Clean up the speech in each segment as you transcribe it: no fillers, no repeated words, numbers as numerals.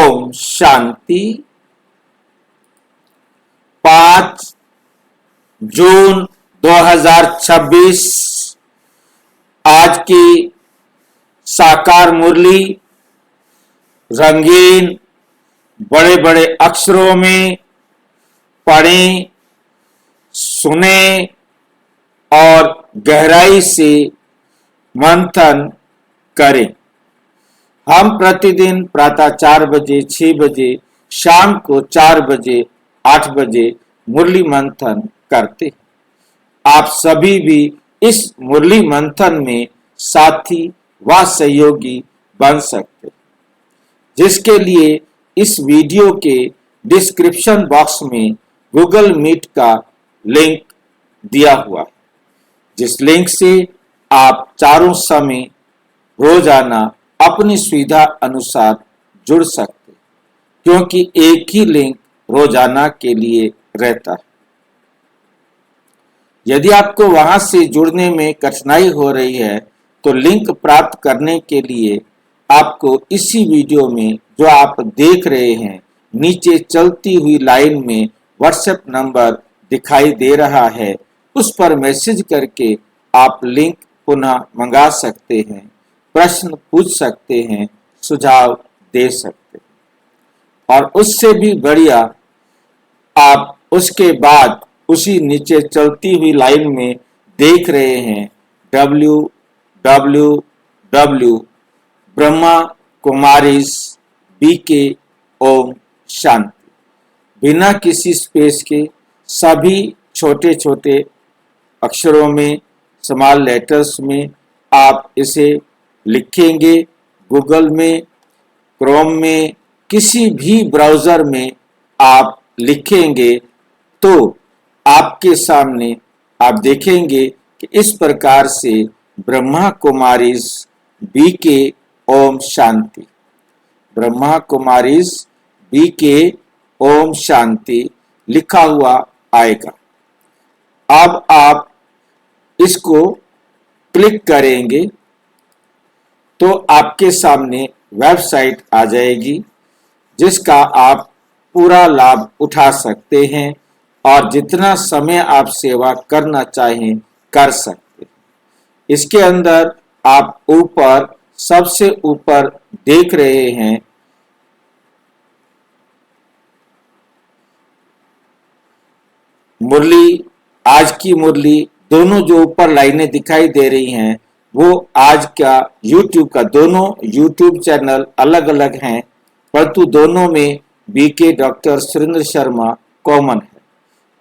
ओम शांति। 5 जून 2026 आज की साकार मुरली रंगीन बड़े बड़े अक्षरों में पढ़ें, सुने और गहराई से मंथन करें। हम प्रतिदिन प्रातः 4 बजे, 6 बजे, शाम को 4 बजे, 8 बजे मुरली मंथन करते हैं। आप सभी भी इस मुरली मंथन में साथी व सहयोगी बन सकते हैं, जिसके लिए इस वीडियो के डिस्क्रिप्शन बॉक्स में गूगल मीट का लिंक दिया हुआ है, जिस लिंक से आप चारों समय रोजाना अपनी सुविधा अनुसार जुड़ सकते, क्योंकि एक ही लिंक रोजाना के लिए रहता है। यदि आपको वहां से जुड़ने में कठिनाई हो रही है तो लिंक प्राप्त करने के लिए आपको इसी वीडियो में जो आप देख रहे हैं नीचे चलती हुई लाइन में व्हाट्सएप नंबर दिखाई दे रहा है, उस पर मैसेज करके आप लिंक पुनः मंगा सकते हैं, प्रश्न पूछ सकते हैं, सुझाव दे सकते हैं। और उससे भी बढ़िया आप उसके बाद उसी नीचे चलती हुई लाइन में देख रहे हैं www.brahmakumarisbk ओम शांति, बिना किसी स्पेस के सभी छोटे छोटे अक्षरों में, स्मॉल लेटर्स में आप इसे लिखेंगे। गूगल में, क्रोम में, किसी भी ब्राउजर में आप लिखेंगे तो आपके सामने आप देखेंगे कि इस प्रकार से ब्रह्मा कुमारीज बीके ओम शांति, ब्रह्मा कुमारीज बीके ओम शांति लिखा हुआ आएगा। अब आप इसको क्लिक करेंगे तो आपके सामने वेबसाइट आ जाएगी, जिसका आप पूरा लाभ उठा सकते हैं और जितना समय आप सेवा करना चाहें कर सकते हैं। इसके अंदर आप ऊपर सबसे ऊपर देख रहे हैं मुरली, आज की मुरली, दोनों जो ऊपर लाइनें दिखाई दे रही हैं वो आज का YouTube का, दोनों YouTube चैनल अलग अलग हैं, परंतु दोनों में BK doctor Surendra Sharma common है।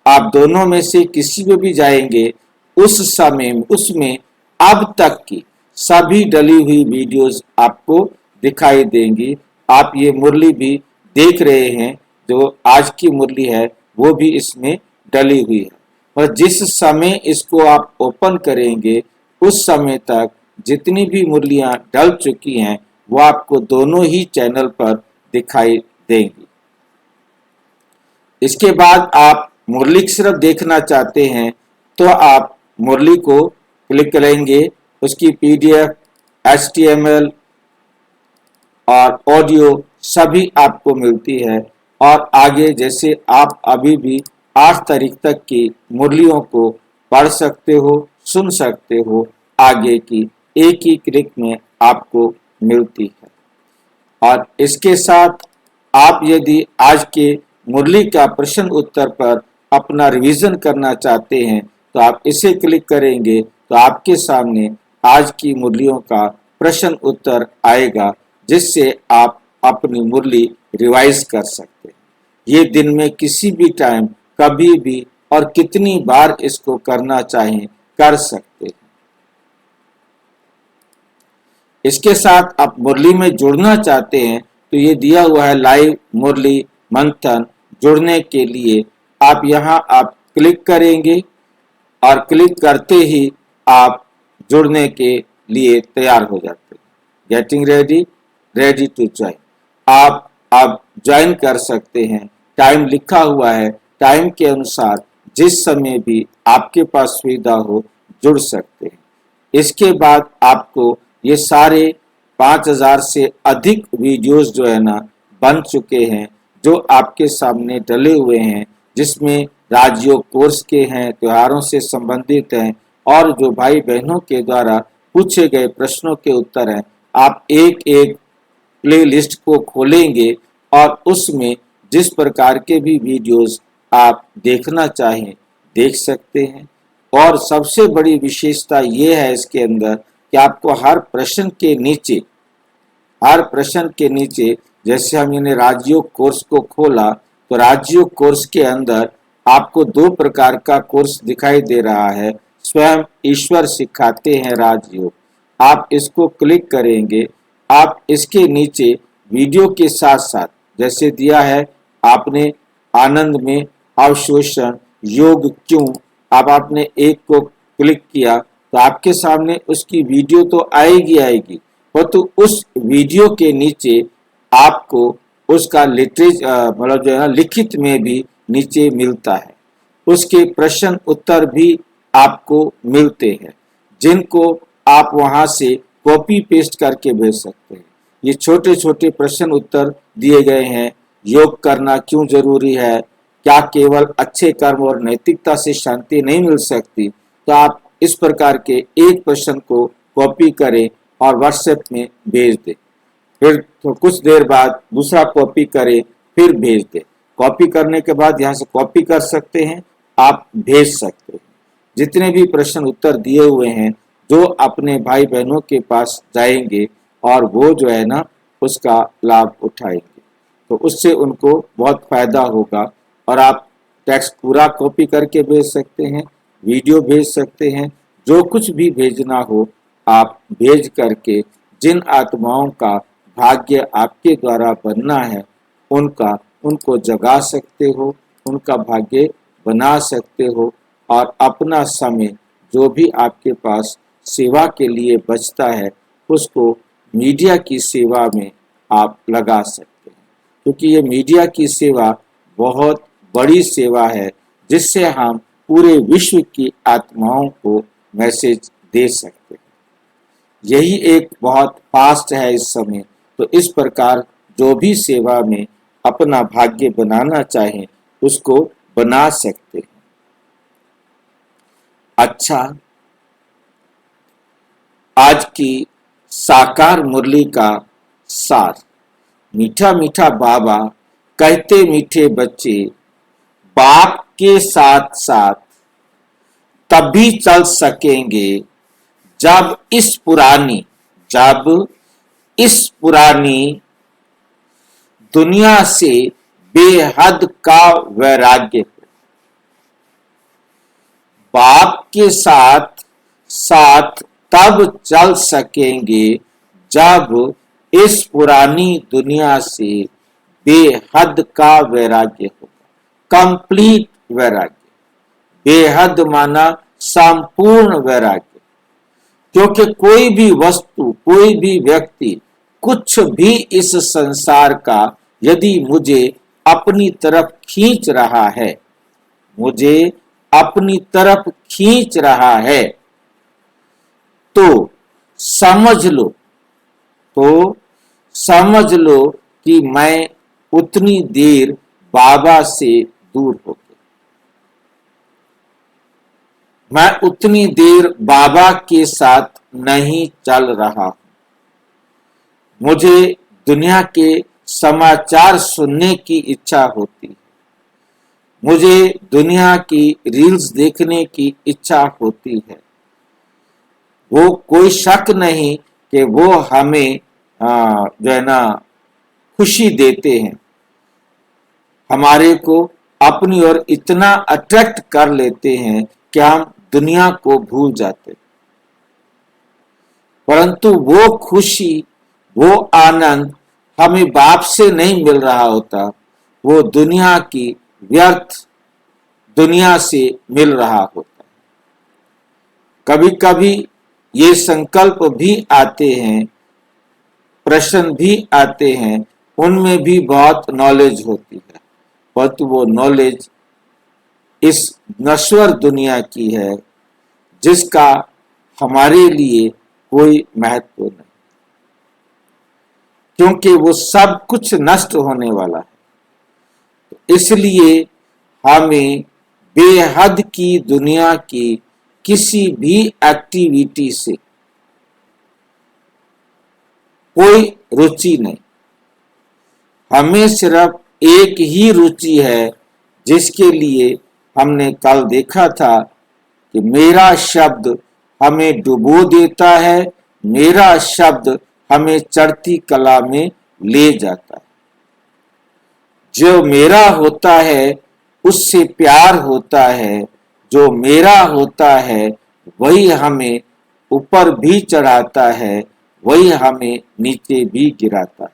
आप दोनों में से किसी में भी जाएंगे उस समय उसमें अब तक की सभी डली हुई वीडियोस आपको दिखाई देंगी। आप ये मुरली भी देख रहे हैं, जो आज की मुरली है वो भी इसमें डली हुई है। और जिस समय इसको आप ओपन करेंगे उस समय तक जितनी भी मुरलियां डल चुकी हैं वो आपको दोनों ही चैनल पर दिखाई देंगी। इसके बाद आप मुरली सिर्फ देखना चाहते हैं तो आप मुरली को क्लिक करेंगे, उसकी PDF, HTML और ऑडियो सभी आपको मिलती है। और आगे जैसे आप अभी भी 8 तारीख तक की मुरलियों को पढ़ सकते हो, सुन सकते हो, आगे की एक ही क्लिक में आपको मिलती है। और इसके साथ आप यदि आज के मुरली का प्रश्न उत्तर पर अपना रिवीजन करना चाहते हैं तो आप इसे क्लिक करेंगे तो आपके सामने आज की मुरलियों का प्रश्न उत्तर आएगा, जिससे आप अपनी मुरली रिवाइज कर सकते हैं। ये दिन में किसी भी टाइम, कभी भी और कितनी बार इसको करना चाहें कर सकते हैं। इसके साथ आप मुरली में जुड़ना चाहते हैं तो ये दिया हुआ है लाइव मुरली मंथन। जुड़ने के लिए आप यहाँ आप क्लिक करेंगे और क्लिक करते ही आप जुड़ने के लिए तैयार हो जाते हैं। Getting ready, ready to join. आप अब ज्वाइन कर सकते हैं। टाइम लिखा हुआ है, टाइम के अनुसार जिस समय भी आपके पास सुविधा हो जुड़ सकते हैं। इसके बाद आपको ये सारे 5000 से अधिक वीडियोस जो है ना बन चुके हैं जो आपके सामने डले हुए हैं, जिसमें राजयोग कोर्स के हैं, त्योहारों से संबंधित हैं और जो भाई बहनों के द्वारा पूछे गए प्रश्नों के उत्तर हैं। आप एक एक प्ले लिस्ट को खोलेंगे और उसमें जिस प्रकार के भी वीडियोस आप देखना चाहें देख सकते हैं। और सबसे बड़ी विशेषता ये है इसके अंदर कि आपको हर प्रश्न के नीचे जैसे हम इन्हें राजयोग कोर्स को खोला तो राजयोग कोर्स के अंदर आपको 2 प्रकार का कोर्स दिखाई दे रहा है। स्वयं ईश्वर सिखाते हैं राजयोग, आप इसको क्लिक करेंगे। आप इसके नीचे वीडियो के साथ साथ जैसे दिया है आपने आनंद में अवशोषण योग क्यों, अब आपने एक को क्लिक किया तो आपके सामने उसकी वीडियो तो आएगी, परंतु उस वीडियो के नीचे आपको उसका मतलब जो है ना लिखित में भी नीचे मिलता है। उसके प्रश्न उत्तर भी आपको मिलते हैं जिनको आप वहां से कॉपी पेस्ट करके भेज सकते हैं। ये छोटे छोटे प्रश्न उत्तर दिए गए हैं। योग करना क्यों जरूरी है, क्या केवल अच्छे कर्म और नैतिकता से शांति नहीं मिल सकती, तो आप इस प्रकार के एक प्रश्न को कॉपी करें और व्हाट्सएप में भेज दें। फिर तो कुछ देर बाद दूसरा कॉपी करें फिर भेज दें। कॉपी करने के बाद यहाँ से कॉपी कर सकते हैं, आप भेज सकते हैं। जितने भी प्रश्न उत्तर दिए हुए हैं जो अपने भाई बहनों के पास जाएंगे और वो जो है ना उसका लाभ उठाएंगे, तो उससे उनको बहुत फायदा होगा। और आप टेक्स्ट पूरा कॉपी करके भेज सकते हैं, वीडियो भेज सकते हैं, जो कुछ भी भेजना हो आप भेज करके जिन आत्माओं का भाग्य आपके द्वारा बनना है उनको जगा सकते हो, उनका भाग्य बना सकते हो और अपना समय जो भी आपके पास सेवा के लिए बचता है उसको मीडिया की सेवा में आप लगा सकते हैं। क्योंकि ये मीडिया की सेवा बहुत बड़ी सेवा है जिससे हम पूरे विश्व की आत्माओं को मैसेज दे सकते हैं। यही एक बहुत फास्ट है इस समय। तो इस प्रकार जो भी सेवा में अपना भाग्य बनाना चाहें उसको बना सकते हैं। अच्छा, आज की साकार मुरली का सार। मीठा मीठा बाबा कहते मीठे बच्चे, बाप के साथ साथ तभी चल सकेंगे जब इस पुरानी दुनिया से बेहद का वैराग्य हो। बाप के साथ साथ तब चल सकेंगे जब इस पुरानी दुनिया से बेहद का वैराग्य होगा। कंप्लीट वैराग्य, बेहद माना संपूर्ण वैराग्य। क्योंकि कोई भी वस्तु, कोई भी व्यक्ति, कुछ भी इस संसार का यदि मुझे अपनी तरफ खींच रहा है, मुझे अपनी तरफ खींच रहा है, तो समझ लो कि मैं उतनी देर बाबा से दूर हो गया। मैं उतनी देर बाबा के साथ नहीं चल रहा हूं। मुझे दुनिया के समाचार सुनने की इच्छा होती है, मुझे दुनिया की रील्स देखने की इच्छा होती है। वो कोई शक नहीं कि वो हमें जो है ना खुशी देते हैं, हमारे को अपनी ओर इतना अट्रैक्ट कर लेते हैं कि हम दुनिया को भूल जाते। परंतु वो खुशी, वो आनंद हमें बाप से नहीं मिल रहा होता, वो दुनिया की व्यर्थ दुनिया से मिल रहा होता। कभी कभी ये संकल्प भी आते हैं, प्रश्न भी आते हैं, उनमें भी बहुत नॉलेज होती है, परंतु वो नॉलेज इस नश्वर दुनिया की है जिसका हमारे लिए कोई महत्व नहीं। क्योंकि वो सब कुछ नष्ट होने वाला है। इसलिए हमें बेहद की दुनिया की किसी भी एक्टिविटी से कोई रुचि नहीं। हमें सिर्फ एक ही रुचि है, जिसके लिए हमने कल देखा था कि मेरा शब्द हमें डुबो देता है, मेरा शब्द हमें चढ़ती कला में ले जाता है। जो मेरा होता है उससे प्यार होता है, जो मेरा होता है वही हमें ऊपर भी चढ़ाता है, वही हमें नीचे भी गिराता है।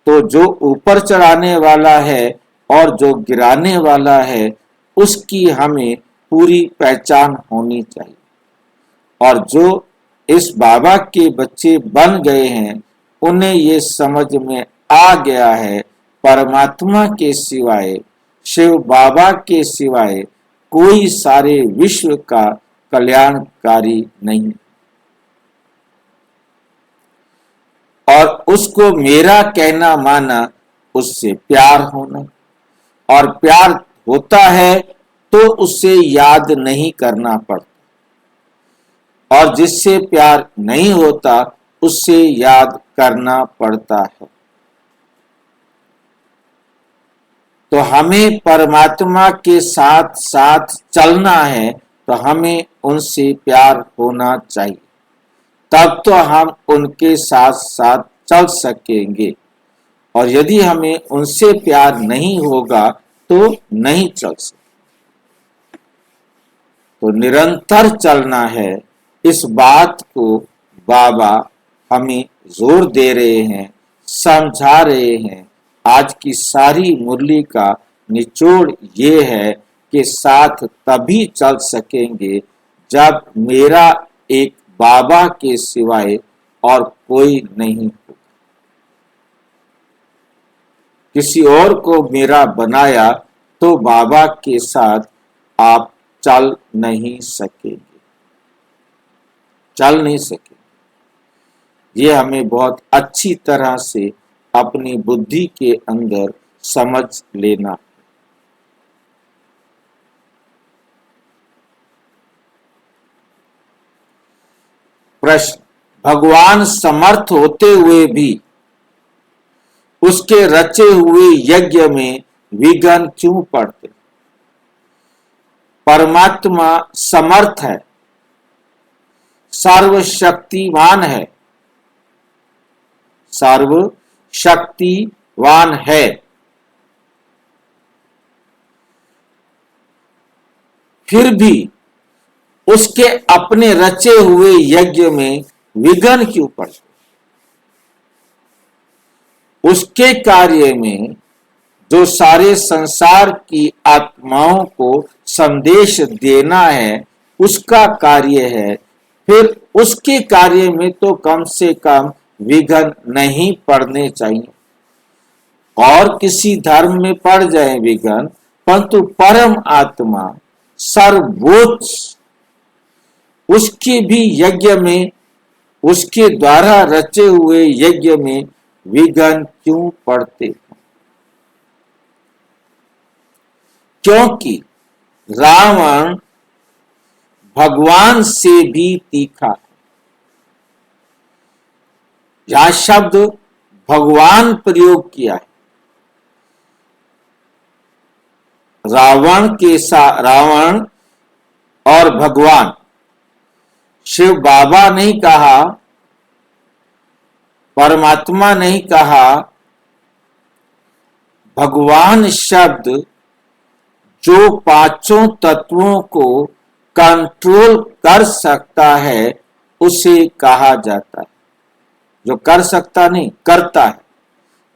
तो जो ऊपर चढ़ाने वाला है और जो गिराने वाला है, उसकी हमें पूरी पहचान होनी चाहिए। और जो इस बाबा के बच्चे बन गए हैं, उन्हें ये समझ में आ गया है, परमात्मा के सिवाय, शिव बाबा के सिवाय कोई सारे विश्व का कल्याणकारी नहीं। और उसको मेरा कहना माना उससे प्यार होना, और प्यार होता है तो उससे याद नहीं करना पड़ता, और जिससे प्यार नहीं होता उससे याद करना पड़ता है। तो हमें परमात्मा के साथ साथ चलना है, तो हमें उनसे प्यार होना चाहिए, तब तो हम उनके साथ साथ चल सकेंगे। और यदि हमें उनसे प्यार नहीं होगा तो नहीं चल सकते। तो निरंतर चलना है, इस बात को बाबा हमें जोर दे रहे हैं, समझा रहे हैं। आज की सारी मुरली का निचोड़ ये है कि साथ तभी चल सकेंगे जब मेरा एक बाबा के सिवाय और कोई नहीं होगा। किसी और को मेरा बनाया तो बाबा के साथ आप चल नहीं सकेंगे, चल नहीं सकेंगे। ये हमें बहुत अच्छी तरह से अपनी बुद्धि के अंदर समझ लेना। प्रश्न: भगवान समर्थ होते हुए भी उसके रचे हुए यज्ञ में विघ्न क्यों पड़ते? परमात्मा समर्थ है, सर्वशक्तिवान है, सर्वशक्तिवान है। फिर भी उसके अपने रचे हुए यज्ञ में विघ्न क्यों पड़ते? उसके कार्य में जो सारे संसार की आत्माओं को संदेश देना है, उसका कार्य है। फिर उसके कार्य में तो कम से कम विघ्न नहीं पड़ने चाहिए। और किसी धर्म में पड़ जाए विघ्न, परंतु परम आत्मा सर्वोच्च, उसके भी यज्ञ में, उसके द्वारा रचे हुए यज्ञ में विघ्न क्यों पड़ते? क्योंकि रावण भगवान से भी तीखा है। यह शब्द भगवान प्रयोग किया है। रावण और भगवान, शिव बाबा नहीं कहा, परमात्मा नहीं कहा। भगवान शब्द जो पांचों तत्वों को कंट्रोल कर सकता है उसे कहा जाता है। जो कर सकता नहीं, करता है।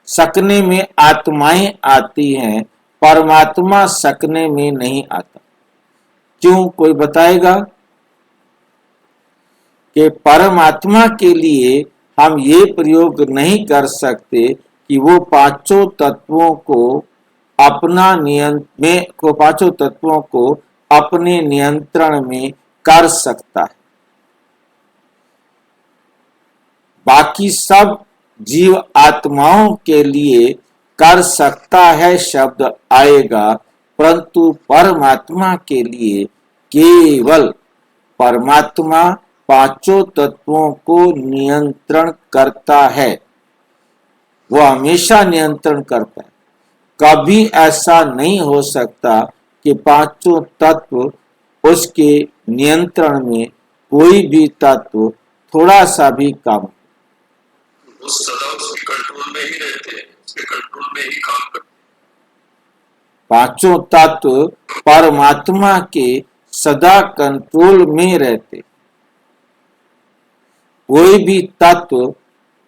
सकने में आत्माएं आती हैं, परमात्मा सकने में नहीं आता। क्यों, कोई बताएगा? कि परमात्मा के लिए हम ये प्रयोग नहीं कर सकते कि वो पांचों तत्वों को अपने नियंत्रण में कर सकता है। बाकी सब जीव आत्माओं के लिए कर सकता है शब्द आएगा, परंतु परमात्मा के लिए केवल परमात्मा पांचों तत्वों को नियंत्रण करता है। वो हमेशा नियंत्रण करता है। कभी ऐसा नहीं हो सकता कि पांचों तत्व उसके नियंत्रण में कोई भी तत्व थोड़ा सा भी कम। वो सदा उसके कंट्रोल में ही रहते हैं, उसके कंट्रोल में ही काम करते हैं। पांचों तत्व परमात्मा के सदा कंट्रोल में रहते। कोई भी तत्व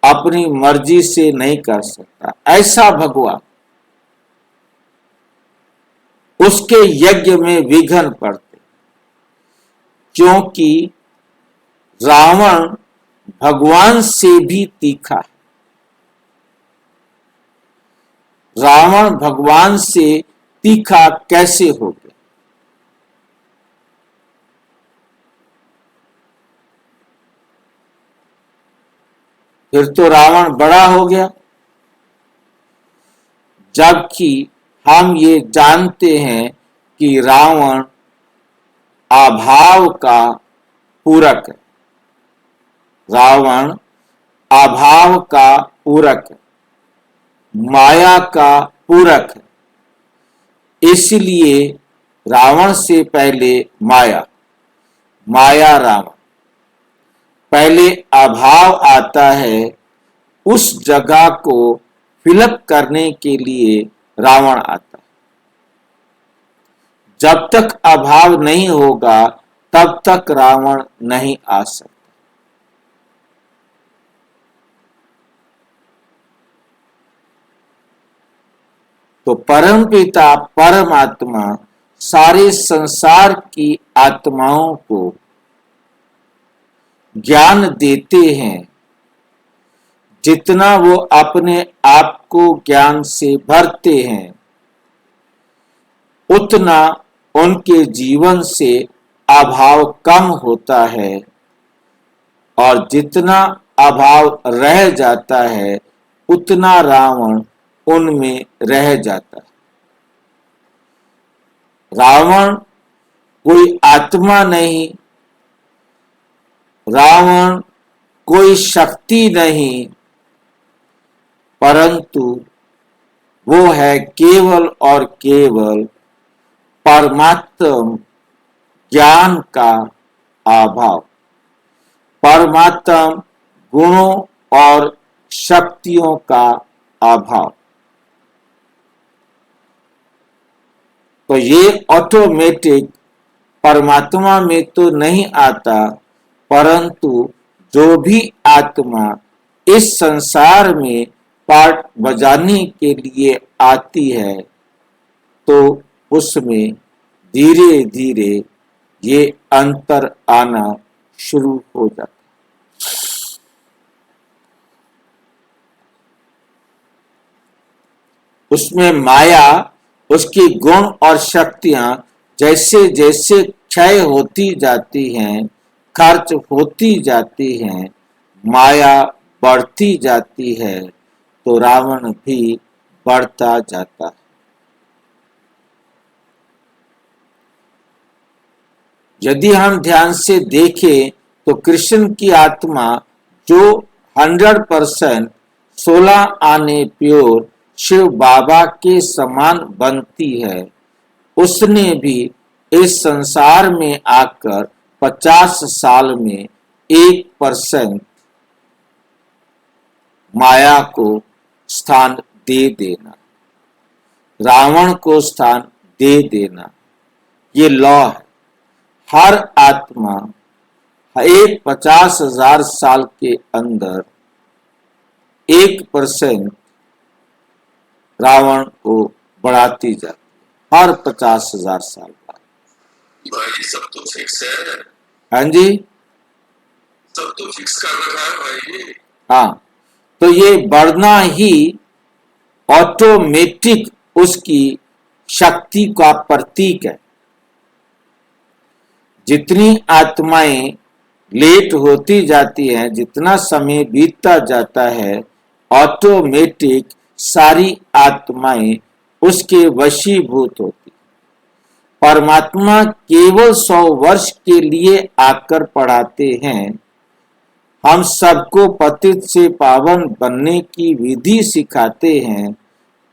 अपनी मर्जी से नहीं कर सकता। ऐसा भगवान, उसके यज्ञ में विघ्न पड़ते, क्योंकि रावण भगवान से भी तीखा है। रावण भगवान से तीखा कैसे हो गया? फिर तो रावण बड़ा हो गया, जबकि हम ये जानते हैं कि रावण अभाव का पूरक है। रावण अभाव का पूरक है, माया का पूरक है। इसलिए रावण से पहले माया, माया रावण, पहले अभाव आता है। उस जगह को फिलअप करने के लिए रावण आता है। जब तक अभाव नहीं होगा तब तक रावण नहीं आ सकता। तो परमपिता परमात्मा सारे संसार की आत्माओं को ज्ञान देते हैं। जितना वो अपने आप को ज्ञान से भरते हैं, उतना उनके जीवन से अभाव कम होता है, और जितना अभाव रह जाता है उतना रावण उनमें रह जाता है। रावण कोई आत्मा नहीं, रावण कोई शक्ति नहीं, परंतु वो है केवल और केवल परमात्म ज्ञान का अभाव, परमात्म गुणों और शक्तियों का अभाव। तो ये ऑटोमेटिक परमात्मा में तो नहीं आता, परंतु जो भी आत्मा इस संसार में पार्ट बजाने के लिए आती है, तो उसमें धीरे धीरे ये अंतर आना शुरू हो जाता है। उसमें माया, उसकी गुण और शक्तियां जैसे जैसे क्षय होती जाती हैं, खर्च होती जाती हैं, माया बढ़ती जाती है, तो रावण भी बढ़ता जाता है। यदि हम ध्यान से देखें तो कृष्ण की आत्मा जो 100% 16 आने प्योर शिव बाबा के समान बनती है, उसने भी इस संसार में आकर 50 साल में 1% माया को स्थान दे देना, रावण को स्थान दे देना, ये लॉ है। हर आत्मा 50,000 साल के अंदर 1% रावण को बढ़ाती जाती है, हर 50,000 साल बाद। भाई सब तो फिक्स है। हाँ जी, सब तो फिक्स कर रखा है भाई। हाँ, तो ये बढ़ना ही ऑटोमेटिक उसकी शक्ति का प्रतीक है। जितनी आत्माएं लेट होती जाती हैं, जितना समय बीतता जाता है, ऑटोमेटिक सारी आत्माएं उसके वशीभूत होती। परमात्मा केवल 100 वर्ष के लिए आकर पढ़ाते हैं, हम सबको पतित से पावन बनने की विधि सिखाते हैं,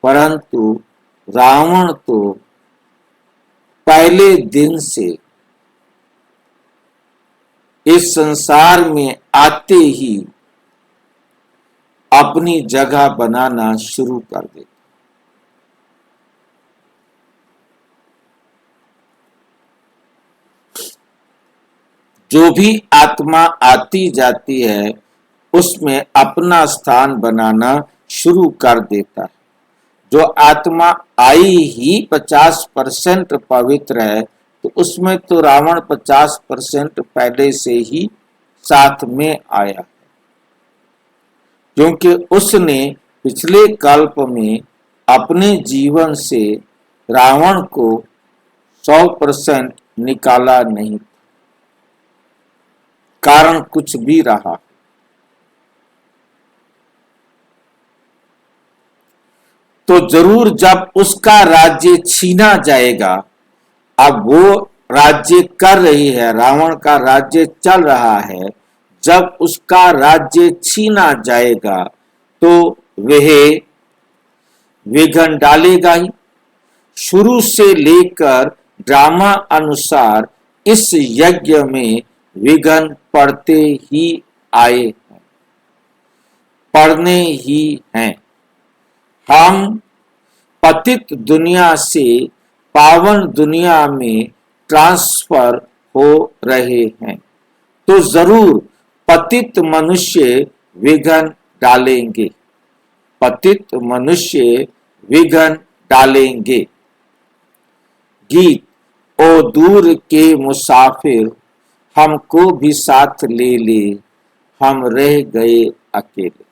परंतु रावण तो पहले दिन से इस संसार में आते ही अपनी जगह बनाना शुरू कर देता। जो भी आत्मा आती जाती है उसमें अपना स्थान बनाना शुरू कर देता है। जो आत्मा आई ही 50% पवित्र है तो उसमें तो रावण 50% पहले से ही साथ में आया, क्योंकि उसने पिछले कल्प में अपने जीवन से रावण को 100% निकाला नहीं, कारण कुछ भी रहा। तो जरूर जब उसका राज्य छीना जाएगा, अब वो राज्य कर रही है, रावण का राज्य चल रहा है, जब उसका राज्य छीना जाएगा तो वह विघ्न डालेगा ही। शुरू से लेकर ड्रामा अनुसार इस यज्ञ में विघ्न पड़ते ही आए हैं, पड़ने ही हैं। हम पतित दुनिया से पावन दुनिया में ट्रांसफर हो रहे हैं, तो जरूर पतित मनुष्य विघ्न डालेंगे, पतित मनुष्य विघ्न डालेंगे। गीत, ओ दूर के मुसाफिर हमको भी साथ ले ले, हम रह गए अकेले।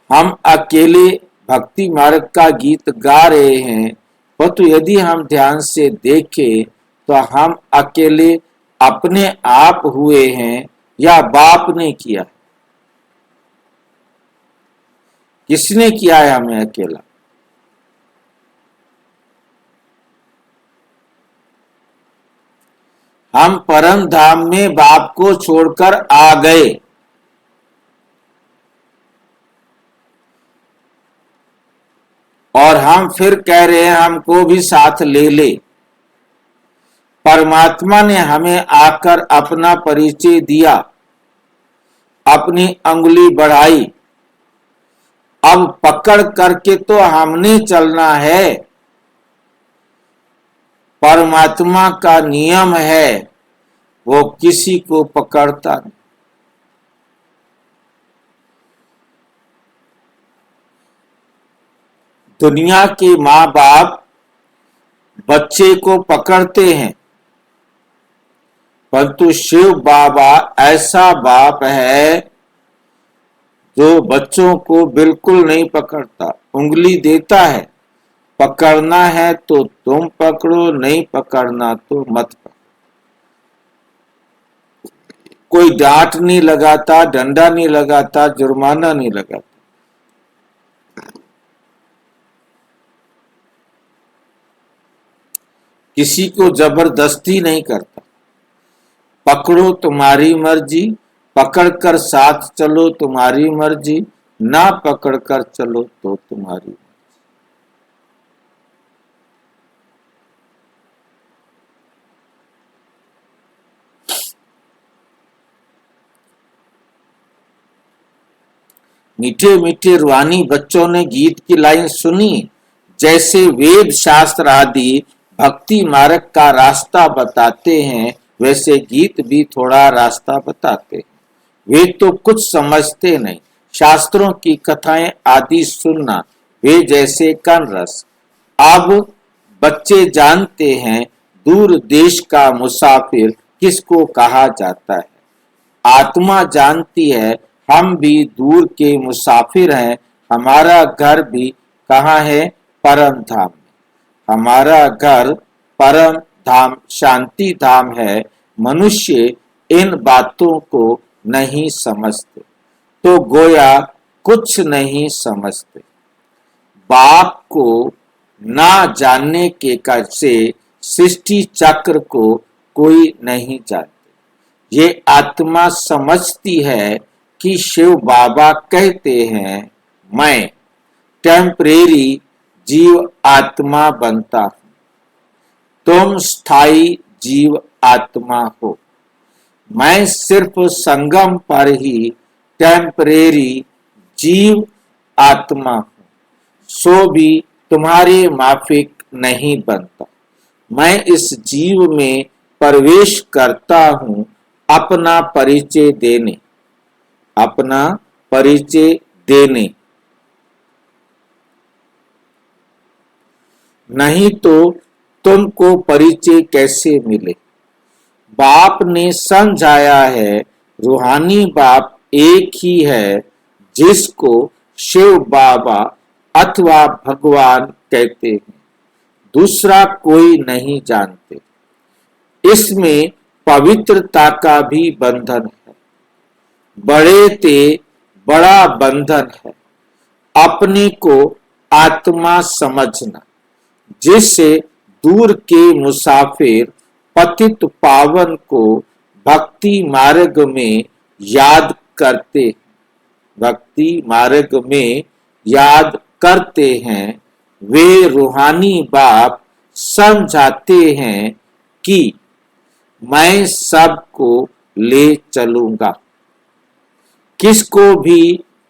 हम अकेले भक्ति मार्ग का गीत गा रहे हैं, परंतु यदि हम ध्यान से देखें तो हम अकेले अपने आप हुए हैं या बाप ने किया? किसने किया है हमें अकेला? हम परम धाम में बाप को छोड़कर आ गए, और हम फिर कह रहे हैं हमको भी साथ ले ले। परमात्मा ने हमें आकर अपना परिचय दिया, अपनी अंगुली बढ़ाई, अब पकड़ करके तो हमने चलना है। परमात्मा का नियम है, वो किसी को पकड़ता नहीं। दुनिया के माँ बाप बच्चे को पकड़ते हैं, परंतु शिव बाबा ऐसा बाप है जो बच्चों को बिल्कुल नहीं पकड़ता, उंगली देता है, पकड़ना है तो तुम पकड़ो, नहीं पकड़ना तो मत पकड़ो। कोई डांट नहीं लगाता, डंडा नहीं लगाता, जुर्माना नहीं लगाता। किसी को जबरदस्ती नहीं करता। पकड़ो तुम्हारी मर्जी, पकड़कर साथ चलो तुम्हारी मर्जी, ना पकड़कर चलो तो तुम्हारी मर्जी। मीठे मीठे रूहानी बच्चों ने गीत की लाइन सुनी, जैसे वेद शास्त्र आदि भक्ति मार्ग का रास्ता बताते हैं, वैसे गीत भी थोड़ा रास्ता बताते हैं। वे तो कुछ समझते नहीं, शास्त्रों की कथाएं आदि सुनना वे जैसे कन रस। अब बच्चे जानते हैं दूर देश का मुसाफिर किसको कहा जाता है। आत्मा जानती है हम भी दूर के मुसाफिर हैं, हमारा घर भी कहाँ है? परम धाम। हमारा घर परम धाम शांति धाम है। मनुष्य इन बातों को नहीं समझते, तो गोया कुछ नहीं समझते। बाप को ना जानने के कारण से सृष्टि चक्र को कोई नहीं जानते। ये आत्मा समझती है कि शिव बाबा कहते हैं मैं टेम्परेरी जीव आत्मा बनता हूं, तुम स्थायी जीव आत्मा हो। मैं सिर्फ संगम पर ही टेम्परेरी जीव आत्मा हूं, सो भी तुम्हारे माफिक नहीं बनता। मैं इस जीव में प्रवेश करता हूं अपना परिचय देने, अपना परिचय देने, नहीं तो तुमको परिचय कैसे मिले। बाप ने समझाया है रूहानी बाप एक ही है जिसको शिव बाबा अथवा भगवान कहते हैं, दूसरा कोई नहीं जानते। इसमें पवित्रता का भी बंधन है, बड़े ते बड़ा बंधन है अपने को आत्मा समझना, जिससे दूर के मुसाफिर पतित पावन को भक्ति मार्ग में याद करते, भक्ति मार्ग में याद करते हैं। वे रूहानी बाप समझाते हैं कि मैं सबको ले चलूंगा, किसको भी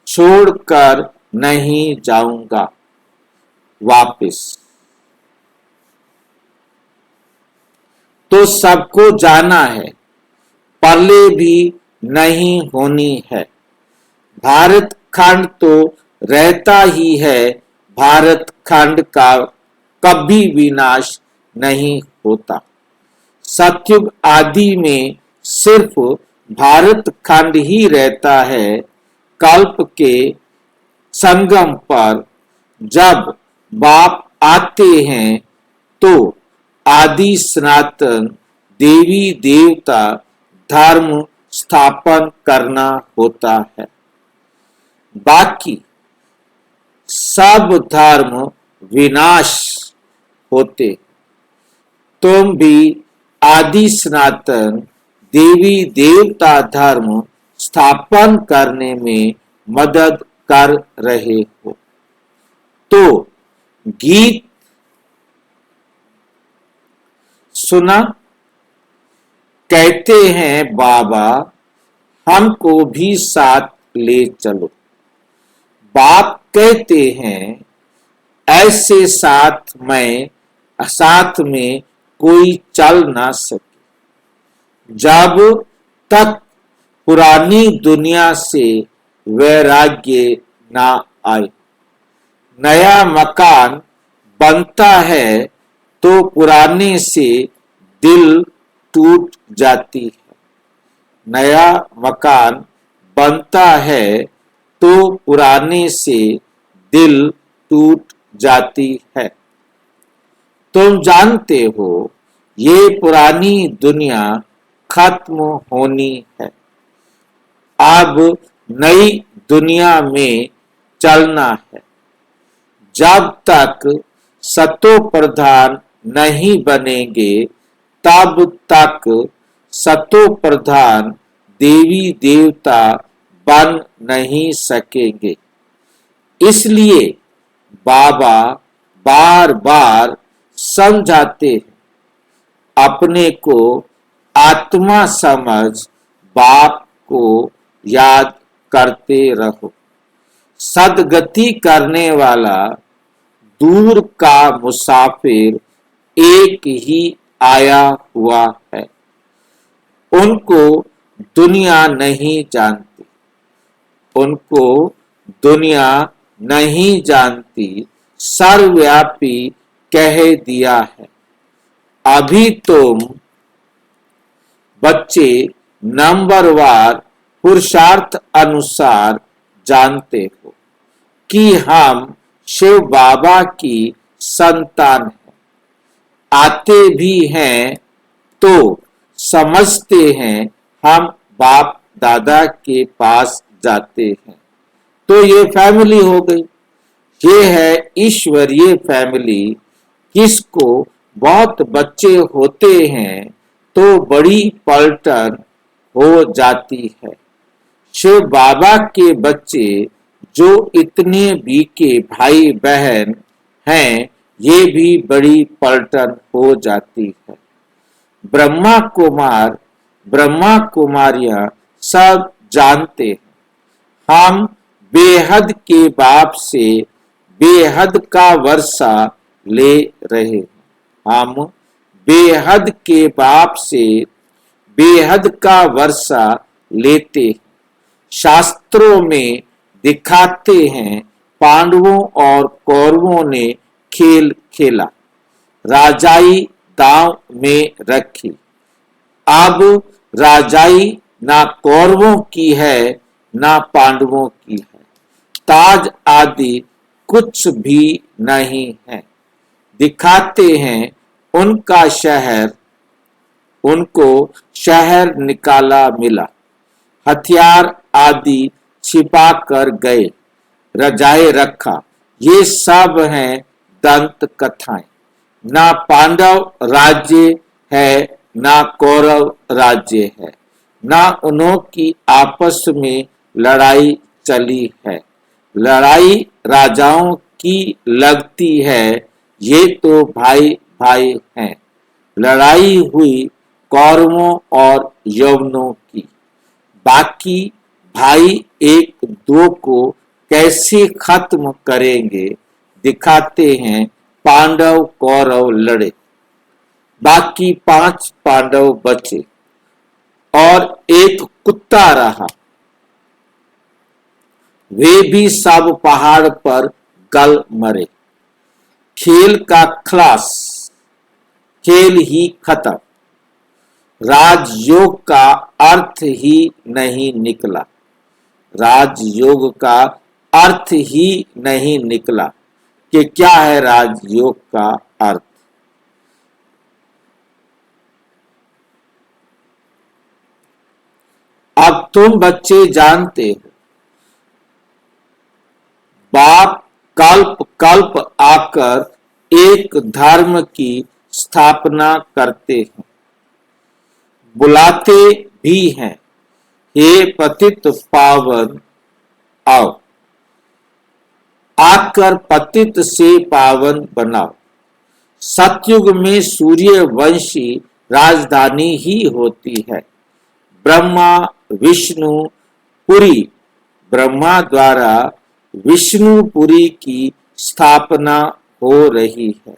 छोड़कर नहीं जाऊंगा वापस। तो सबको जाना है, परले भी नहीं होनी है। भारत खंड तो रहता ही है, भारत खंड का कभी विनाश नहीं होता। सतयुग आदि में सिर्फ भारत खंड ही रहता है। कल्प के संगम पर जब बाप आते हैं तो आदि सनातन देवी देवता धर्म स्थापन करना होता है। बाकी सब धर्म विनाश होते। तुम भी आदि सनातन देवी देवता धर्म स्थापन करने में मदद कर रहे हो। तो गीत सुना, कहते हैं बाबा हमको भी साथ ले चलो। बाप कहते हैं ऐसे साथ में कोई चल ना सके जब तक पुरानी दुनिया से वैराग्य ना आए। नया मकान बनता है तो पुराने से दिल टूट जाती है। नया मकान बनता है तो पुराने से दिल टूट जाती है। तुम जानते हो ये पुरानी दुनिया खत्म होनी है, अब नई दुनिया में चलना है। जब तक सतो प्रधान नहीं बनेंगे तब तक सतो प्रधान देवी देवता बन नहीं सकेंगे। इसलिए बाबा बार बार समझाते हैं अपने को आत्मा समझ बाप को याद करते रहो। सदगति करने वाला दूर का मुसाफिर एक ही आया हुआ है। उनको दुनिया नहीं जानती, उनको दुनिया नहीं जानती, सर्वव्यापी कह दिया है। अभी तुम बच्चे नंबरवार पुरुषार्थ अनुसार जानते हो कि हम शिव बाबा की संतान हैं। आते भी हैं तो समझते हैं हम बाप दादा के पास जाते हैं। तो ये फैमिली हो गई। ये है ईश्वरीय फैमिली। किसको बहुत बच्चे होते हैं तो बड़ी पलटन हो जाती है। शिव बाबा के बच्चे जो इतने बीके भाई बहन हैं, ये भी बड़ी पलटन हो जाती है। ब्रह्मा कुमार ब्रह्मा कुमारियां सब जानते हैं, हम बेहद के बाप से बेहद का वर्षा ले रहे हैं। हम बेहद के बाप से बेहद का वर्षा लेते हैं। शास्त्रों में दिखाते हैं पांडवों और कौरवों ने खेल खेला, राजाई दांव में रखी। अब राजाई ना कौरवों की है ना पांडवों की है, ताज आदि कुछ भी नहीं है। दिखाते हैं उनका शहर, उनको शहर निकाला मिला, हथियार आदि छिपा कर गए, रजाए रखा। ये सब हैं दंत कथाएं। ना पांडव राज्य है ना कौरव राज्य है, ना उन्हों की आपस में लड़ाई चली है। लड़ाई राजाओं की लगती है, ये तो भाई भाई हैं। लड़ाई हुई कौरवों और यवनों की। बाकी भाई एक दो को कैसे खत्म करेंगे, दिखाते हैं पांडव कौरव लड़े, बाकी 5 पांडव बचे और एक कुत्ता रहा। वे भी सब पहाड़ पर गल मरे। खेल का खलास, खेल ही खत्म। राजयोग का अर्थ ही नहीं निकला। राजयोग का अर्थ ही नहीं निकला कि क्या है राजयोग का अर्थ। अब तुम बच्चे जानते हो, बाप कल्प कल्प आकर एक धर्म की स्थापना करते हैं, बुलाते भी हैं, हे पतित पावन आओ, आकर पतित से पावन बनाओ। सतयुग में सूर्यवंशी राजधानी ही होती है। ब्रह्मा विष्णु पुरी, ब्रह्मा द्वारा विष्णुपुरी की स्थापना हो रही है।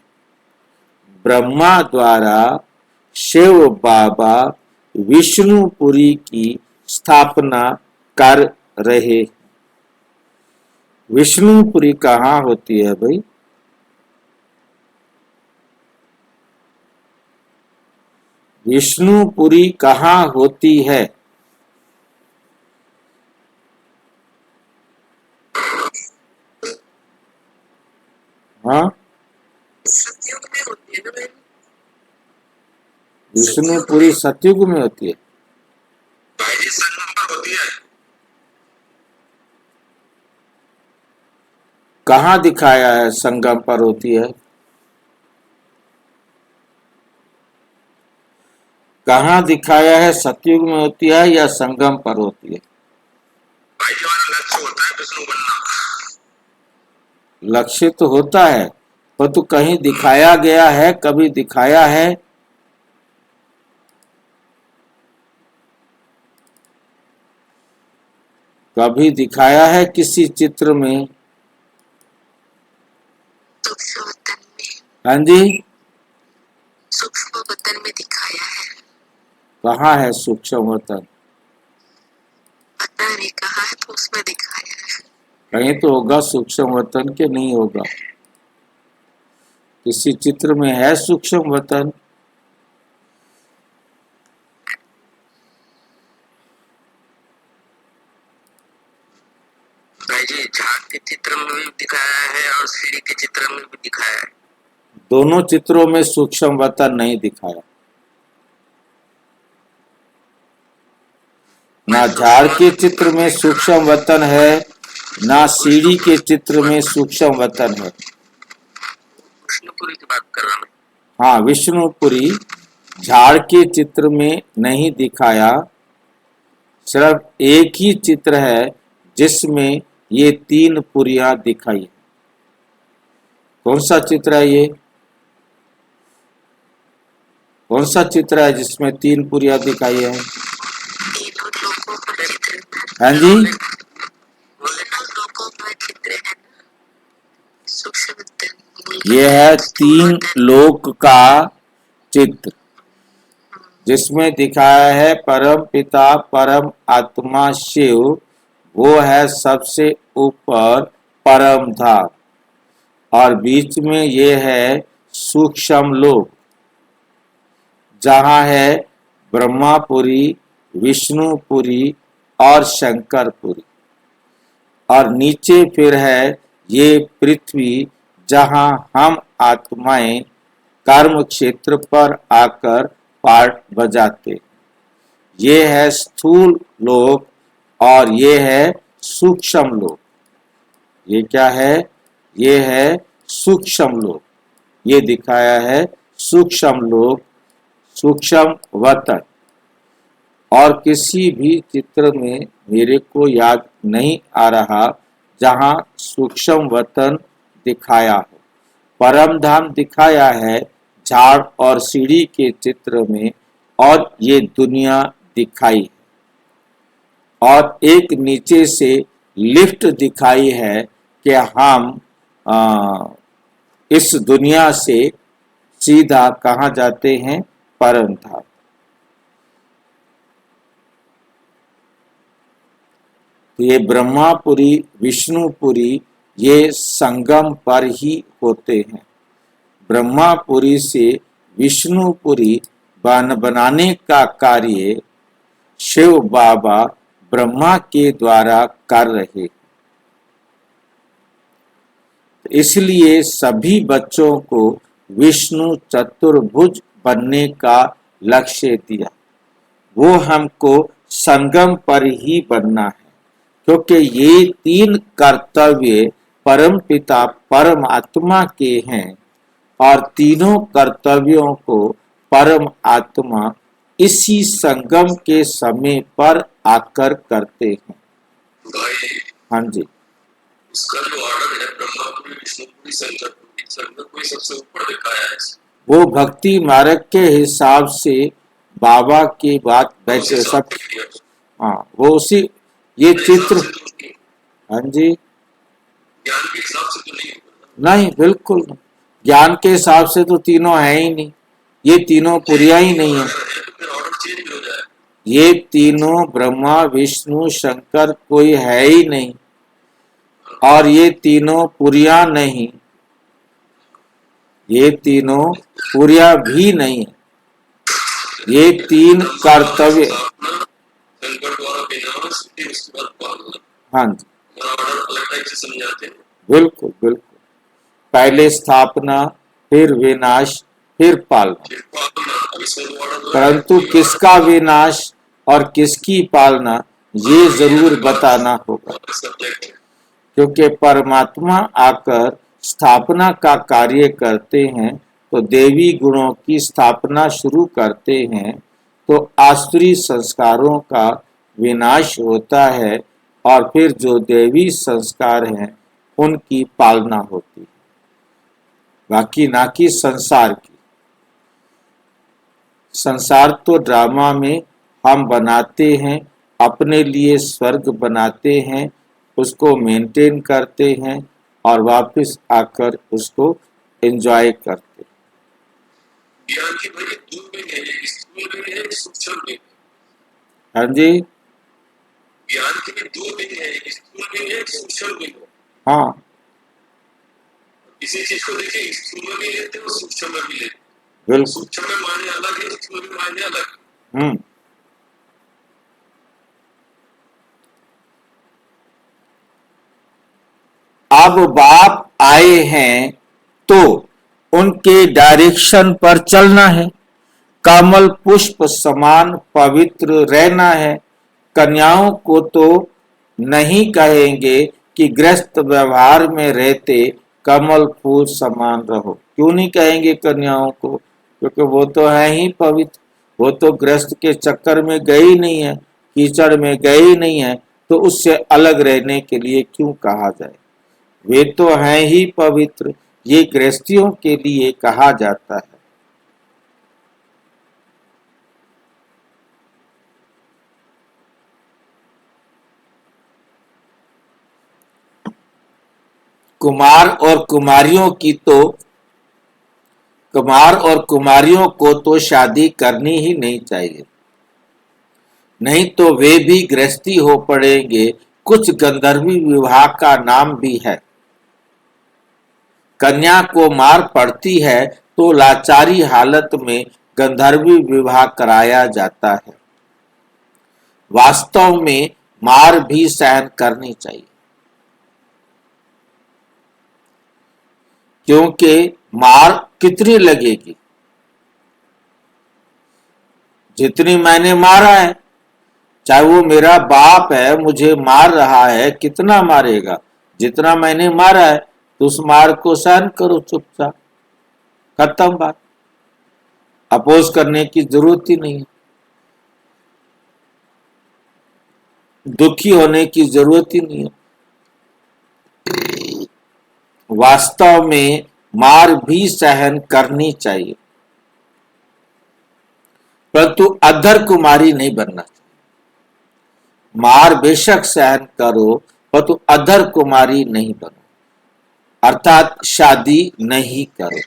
ब्रह्मा द्वारा शिव बाबा विष्णुपुरी की स्थापना कर रहे। विष्णुपुरी कहाँ होती है भाई? विष्णुपुरी कहाँ होती है? हाँ, सतयुग में होती है ना बहन? विष्णुपुरी सतयुग में होती है। भाई जी संगम पर होती है। कहाँ दिखाया है संगम पर होती है? कहाँ दिखाया है सतयुग में होती है या संगम पर होती है? भाई जी हमारा लक्ष्य होता है विष्णु बनना। लक्ष्य तो होता है, पर तो कहीं दिखाया गया है, कभी दिखाया है? कभी दिखाया है किसी चित्र में? सूक्ष्म वतन में, हाँ जी, सूक्ष्म वतन में दिखाया है। कहाँ है सूक्ष्म वतन? पता नहीं कहाँ है, तो उसमें दिखाया है। कहीं तो होगा सूक्ष्म वतन के, नहीं होगा? किसी चित्र में है सूक्ष्म वतन? भाई जी झाग के चित्र में भी दिखाया है और सीढ़ी के चित्र में भी दिखाया है। दोनों चित्रों में सूक्ष्म वतन नहीं दिखाया। ना झाड़ के चित्र में सूक्ष्म वतन है ना सीढ़ी के चित्र में सूक्ष्म वतन है। विष्णुपुरी की बात कर रहा हूँ। हाँ, विष्णुपुरी झाड़ के चित्र में नहीं दिखाया, सिर्फ एक ही चित्र है जिसमें ये 3 पुरियां दिखाई। कौन सा चित्र है ये? कौन सा चित्र है जिसमें 3 पुरियां दिखाई है? हाँ जी, ये है 3 लोक का चित्र जिसमें दिखाया है परम पिता परम आत्मा शिव, वो है सबसे ऊपर परम धाम, और बीच में ये है सूक्ष्म लोक जहाँ है ब्रह्मापुरी, विष्णुपुरी और शंकरपुरी, और नीचे फिर है ये पृथ्वी जहाँ हम आत्माएं कर्म क्षेत्र पर आकर पार्ट बजाते। ये है स्थूल लोक और ये है सूक्ष्म लोक। ये क्या है? ये है सूक्ष्म लोक। ये दिखाया है सूक्ष्म लोक, सूक्ष्म वतन। और किसी भी चित्र में मेरे को याद नहीं आ रहा जहाँ सूक्ष्म वतन दिखाया हो। परम धाम दिखाया है झाड़ और सीढ़ी के चित्र में, और ये दुनिया दिखाई है। और एक नीचे से लिफ्ट दिखाई है कि हम इस दुनिया से सीधा कहाँ जाते हैं? परम धाम। ये ब्रह्मापुरी, विष्णुपुरी ये संगम पर ही होते हैं। ब्रह्मापुरी से विष्णुपुरी बनाने का कार्य शिव बाबा ब्रह्मा के द्वारा कर रहे। इसलिए सभी बच्चों को विष्णु चतुर्भुज बनने का लक्ष्य दिया। वो हमको संगम पर ही बनना है, क्योंकि ये 3 कर्तव्य परम पिता परम आत्मा के हैं, और तीनों कर्तव्यों को परम आत्मा इसी संगम के समय पर आकर करते हैं। भाई, हाँ जी, इसका जो ऑर्डर है ब्रह्मापुरी, विष्णुपुरी, शंकरपुरी, शंकरपुरी सबसे ऊपर दिखाया है। वो भक्ति मार्ग के हिसाब से बाबा की बात बैठे सब। हाँ, वो उसी ये चित्र। हाँ जी, ज्ञान के हिसाब से तो नहीं। नहीं, बिल्कुल ज्ञान के हिसाब से तो तीनों है ही नहीं। ये तीनों पुरिया ही नहीं है। ये तीनों ब्रह्मा विष्णु शंकर कोई है ही नहीं, और ये तीनों पुरिया नहीं, ये तीनों पुरिया भी नहीं है। ये 3 कर्तव्य। हाँ जी, बिल्कुल बिल्कुल। पहले स्थापना, फिर विनाश, फिर पालना। परंतु किसका विनाश और किसकी पालना ये जरूर बताना होगा, क्योंकि परमात्मा आकर स्थापना का कार्य करते हैं तो देवी गुणों की स्थापना शुरू करते हैं, तो आसुरी संस्कारों का विनाश होता है, और फिर जो देवी संस्कार हैं उनकी पालना होती है, बाकी ना कि संसार की। संसार तो ड्रामा में हम बनाते हैं, अपने लिए स्वर्ग बनाते हैं, उसको मेंटेन करते हैं और वापस आकर उसको एंजॉय करते हैं। हाँ जी, ज्ञान के 2 विंग है, एक स्थूल विंग है, एक सूक्ष्म विंग है। हाँ, किसी चीज को देखिए, स्थूल में भी लेते हैं और सूक्ष्म में भी लेते हैं। बिल्कुल। सूक्ष्म में माने अलग है, स्थूल में माने अलग। अब बाप आए हैं तो उनके डायरेक्शन पर चलना है, कमल पुष्प समान पवित्र रहना है। कन्याओं को तो नहीं कहेंगे कि गृहस्थ व्यवहार में रहते कमल फूल समान रहो। क्यों नहीं कहेंगे कन्याओं को? क्योंकि वो तो है ही पवित्र, वो तो गृहस्थ के चक्कर में गई नहीं है, कीचड़ में गई नहीं है, तो उससे अलग रहने के लिए क्यों कहा जाए? वे तो हैं ही पवित्र, ये गृहस्थियों के लिए कहा जाता है। कुमार और कुमारियों को तो शादी करनी ही नहीं चाहिए, नहीं तो वे भी गृहस्थी हो पड़ेंगे। कुछ गंधर्वी विवाह का नाम भी है। कन्या को मार पड़ती है तो लाचारी हालत में गंधर्वी विवाह कराया जाता है। वास्तव में मार भी सहन करनी चाहिए, क्योंकि मार कितनी लगेगी? जितनी मैंने मारा है, चाहे वो मेरा बाप है, मुझे मार रहा है, कितना मारेगा? जितना मैंने मारा है, तो उस मार को सहन करो चुपचाप, खत्म बात। अपोज करने की जरूरत ही नहीं है, दुखी होने की जरूरत ही नहीं है। वास्तव में मार भी सहन करनी चाहिए, परंतु अधर कुमारी नहीं बनना चाहिए। मार बेशक सहन करो, परंतु अधर कुमारी नहीं बनो, अर्थात शादी नहीं करो।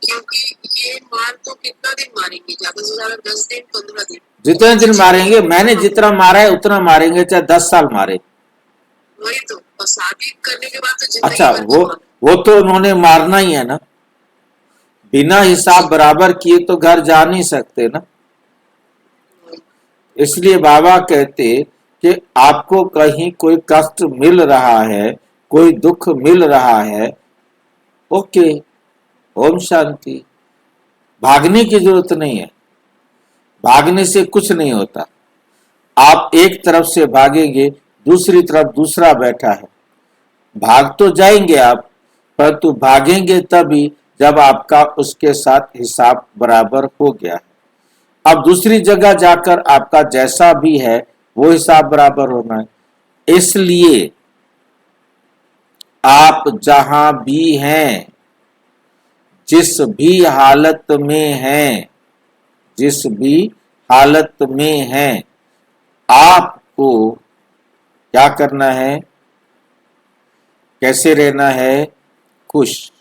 क्योंकि ये मार तो कितना दिन मारेंगे? ज्यादा से ज्यादा 10 दिन 15 दिन, जितने दिन मारेंगे, मैंने जितना मारा है उतना मारेंगे, चाहे 10 साल मारे। वही तो। और शादी करने के बाद तो जिंदगी अच्छा, भर वो तो उन्होंने मारना ही है ना, बिना हिसाब बराबर किए तो घर जा नहीं सकते ना। इसलिए बाबा कहते कि आपको कहीं कोई कष्ट मिल रहा है, कोई दुख मिल रहा है, ओके, ओम शांति, भागने की जरूरत नहीं है, भागने से कुछ नहीं होता। आप एक तरफ से भागेंगे, दूसरी तरफ दूसरा बैठा है, भाग तो जाएंगे आप, परंतु भागेंगे तभी जब आपका उसके साथ हिसाब बराबर हो गया है। अब दूसरी जगह जाकर आपका जैसा भी है वो हिसाब बराबर होना है। इसलिए आप जहां भी हैं, जिस भी हालत में हैं, जिस भी हालत में हैं, आपको क्या करना है, कैसे रहना है? खुश।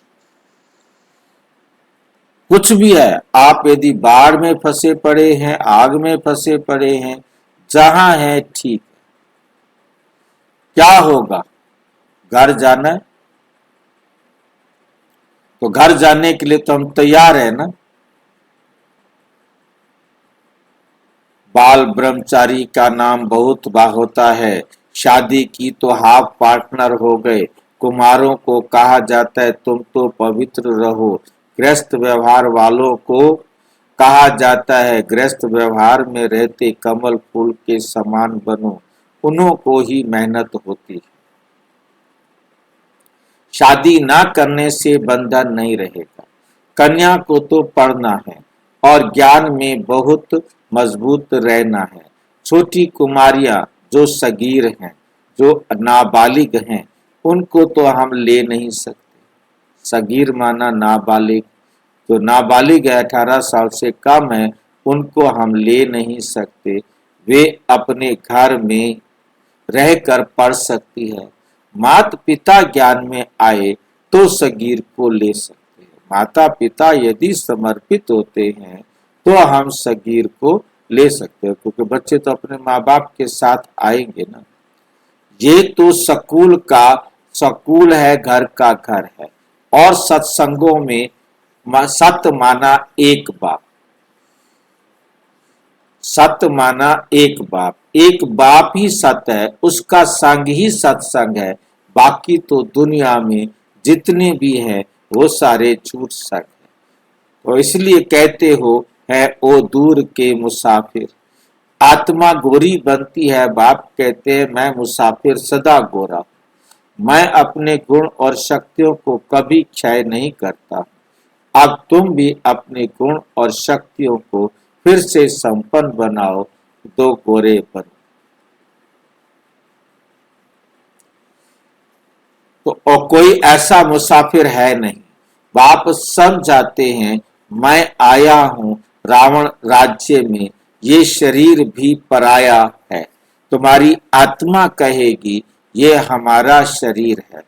कुछ भी है, आप यदि बाढ़ में फंसे पड़े हैं, आग में फंसे पड़े हैं, जहां है ठीक है। क्या होगा? घर जाना है, तो घर जाने के लिए तो हम तैयार है ना। बाल ब्रह्मचारी का नाम बहुत होता है, शादी की तो हाफ पार्टनर हो गए। कुमारों को कहा जाता है तुम तो पवित्र रहो। गृहस्थ व्यवहार वालों को कहा जाता है गृहस्थ व्यवहार में रहते कमल फूल के समान बनो, उन्हों को ही मेहनत होती है। शादी ना करने से बंधन नहीं रहेगा। कन्या को तो पढ़ना है और ज्ञान में बहुत मजबूत रहना है। छोटी कुमारियां जो सगीर हैं, जो नाबालिग हैं, उनको तो हम ले नहीं सकते। सगीर माना नाबालिग, जो नाबालिग है 18 साल से कम है, उनको हम ले नहीं सकते। वे अपने घर में रहकर पढ़ सकती है। माता पिता ज्ञान में आए तो सगीर को ले सकते हैं। माता पिता यदि समर्पित होते हैं तो हम सगीर को ले सकते हैं, क्योंकि बच्चे तो अपने माँ बाप के साथ आएंगे ना। ये तो सकूल है, घर का घर है। और सत्संगों में सत माना एक बाप, सत माना एक बाप, एक बाप ही सत है, उसका संग ही सत्संग है। बाकी तो दुनिया में जितने भी हैं वो सारे झूठ संग है। तो इसलिए कहते हो है ओ दूर के मुसाफिर। आत्मा गोरी बनती है, बाप कहते हैं मैं मुसाफिर सदा गोरा। मैं अपने गुण और शक्तियों को कभी क्षय नहीं करता। अब तुम भी अपने गुण और शक्तियों को फिर से संपन्न बनाओ, दो गोरे बनो। तो और कोई ऐसा मुसाफिर है नहीं। बाप समझाते हैं, मैं आया हूं रावण राज्य में, ये शरीर भी पराया है। तुम्हारी आत्मा कहेगी ये हमारा शरीर है।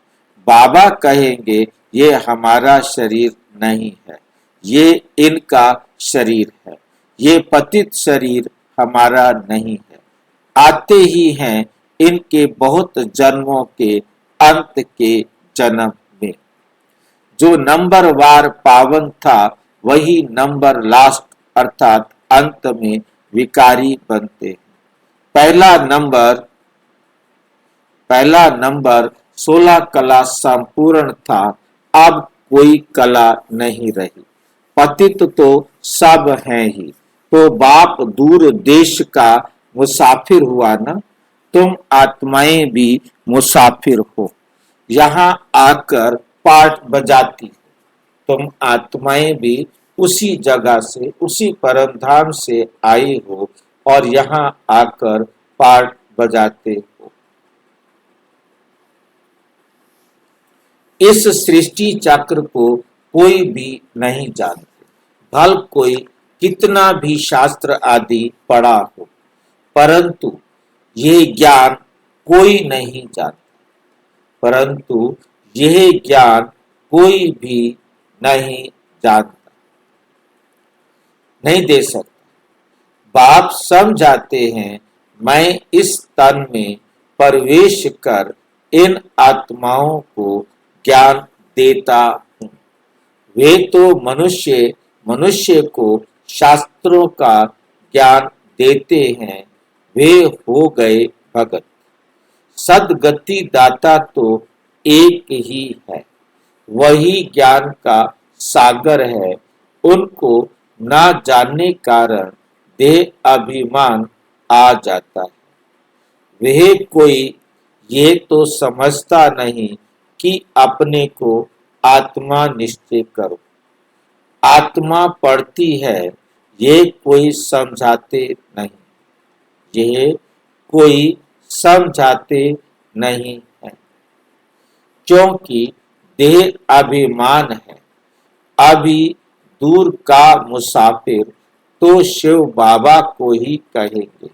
बाबा कहेंगे ये हमारा शरीर नहीं है, ये इनका शरीर है। ये पतित शरीर हमारा नहीं है। आते ही हैं इनके बहुत जन्मों के अंत के जन्म में। जो नंबर वार पावन था वही नंबर लास्ट अर्थात अंत में विकारी बनते हैं। पहला नंबर 16 कला संपूर्ण था, अब कोई कला नहीं रही। पतित तो सब हैं ही। तो बाप दूर देश का मुसाफिर हुआ ना, तुम आत्माएं भी मुसाफिर हो। यहाँ आकर पाठ बजाती हो। तुम आत्माएं भी उसी जगह से, उसी परम धाम से आई हो और यहाँ आकर पाठ बजाते हो। इस सृष्टि चक्र को कोई भी नहीं जानते, भल कोई कितना भी शास्त्र आदि पढ़ा हो, परंतु ये ज्ञान कोई नहीं जानता। परंतु यह ज्ञान कोई भी नहीं जानता, नहीं दे सकता। बाप समझाते हैं, मैं इस तन में प्रवेश कर इन आत्माओं को ज्ञान देता हूँ। वे तो मनुष्य को शास्त्रों का ज्ञान देते हैं, वे हो गए भगत। सदगति दाता तो एक ही है, वही ज्ञान का सागर है। उनको ना जानने कारण देह अभिमान आ जाता है। वह कोई ये तो समझता नहीं कि अपने को आत्मा निश्चय करो। आत्मा पढ़ती है, ये कोई समझाते नहीं, ये कोई समझाते नहीं है, क्योंकि देह अभिमान है। अभी दूर का मुसाफिर तो शिव बाबा को ही कहेंगे।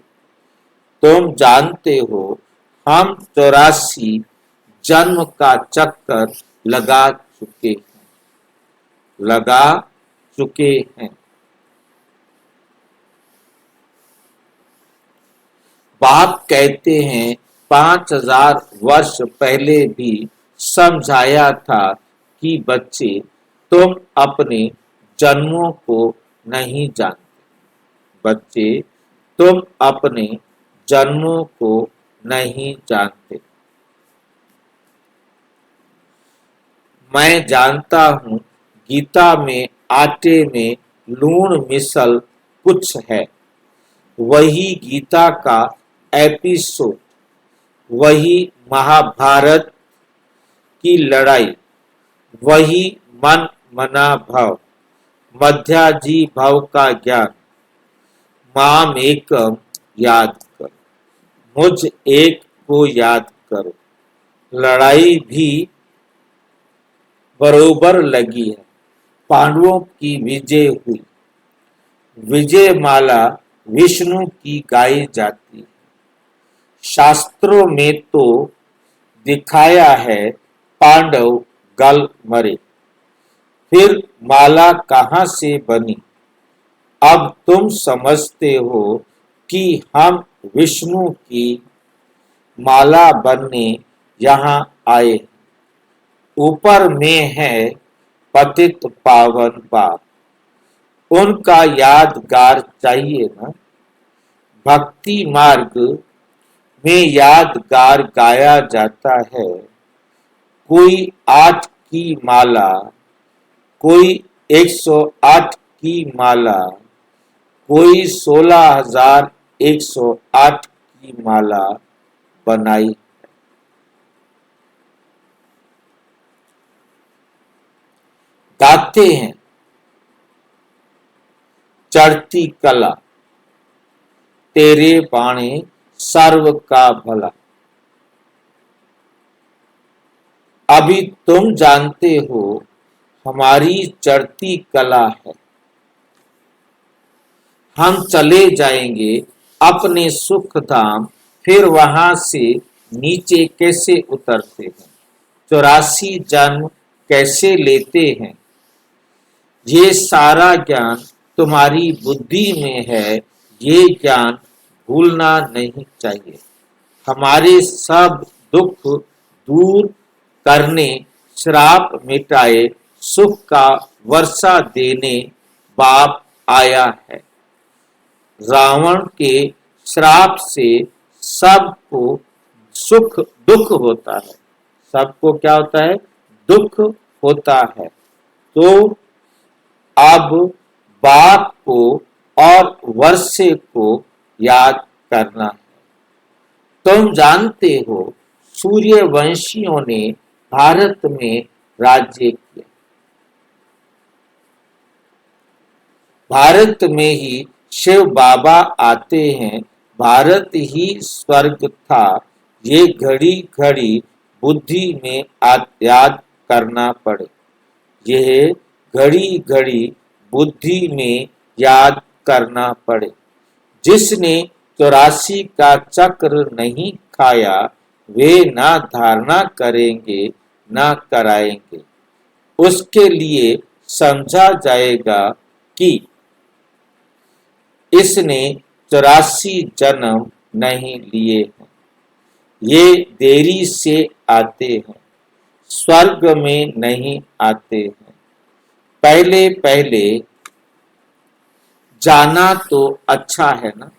तुम जानते हो हम 84 जन्म का चक्कर लगा चुके हैं। बाप कहते हैं 5000 वर्ष पहले भी समझाया था कि बच्चे तुम अपने जन्मों को नहीं जानते। बच्चे तुम अपने जन्मों को नहीं जानते। मैं जानता हूँ गीता में आटे में लूण मिसल कुछ है। वही गीता का एपिसोड, वही महाभारत की लड़ाई, वही मन मना भव, मध्याजी भव का ज्ञान। माम एकम याद करो, मुझ एक को याद करो। लड़ाई भी बरोबर लगी है। पांडवों की विजय हुई। विजय माला विष्णु की गाई जाती है। शास्त्रों में तो दिखाया है पांडव गल मरे, फिर माला कहां से बनी? अब तुम समझते हो कि हम विष्णु की माला बनने यहाँ आए। ऊपर में है पतित पावन बाप, उनका यादगार चाहिए ना। भक्ति मार्ग में यादगार गाया जाता है। कोई 8 की माला, कोई 108 की माला, कोई 16,108 की माला बनाई। गाते हैं चढ़ती कला, तेरे बाणे सर्व का भला। अभी तुम जानते हो हमारी चढ़ती कला है, हम चले जाएंगे अपने सुख धाम, फिर वहां से नीचे कैसे उतरते हैं, 84 जन्म कैसे लेते हैं। ये सारा ज्ञान तुम्हारी बुद्धि में है, ये ज्ञान भूलना नहीं चाहिए। हमारे सब दुख दूर करने, श्राप मिटाए, सुख का वर्षा देने बाप आया है। रावण के श्राप से सबको सुख दुख होता है, सबको क्या होता है, दुख होता है। तो अब बाप को और वर्षे को याद करना है। तुम जानते हो सूर्यवंशियों ने भारत में राज्य किया, भारत में ही शिव बाबा आते हैं, भारत ही स्वर्ग था। ये घड़ी घड़ी बुद्धि में याद करना पड़े, यह घड़ी घड़ी बुद्धि में याद करना पड़े। जिसने 84 का चक्र नहीं खाया, वे ना धारणा करेंगे ना कराएंगे। उसके लिए समझा जाएगा कि इसने 84 जन्म नहीं लिए हैं, ये देरी से आते हैं, स्वर्ग में नहीं आते हैं। पहले पहले जाना तो अच्छा है ना,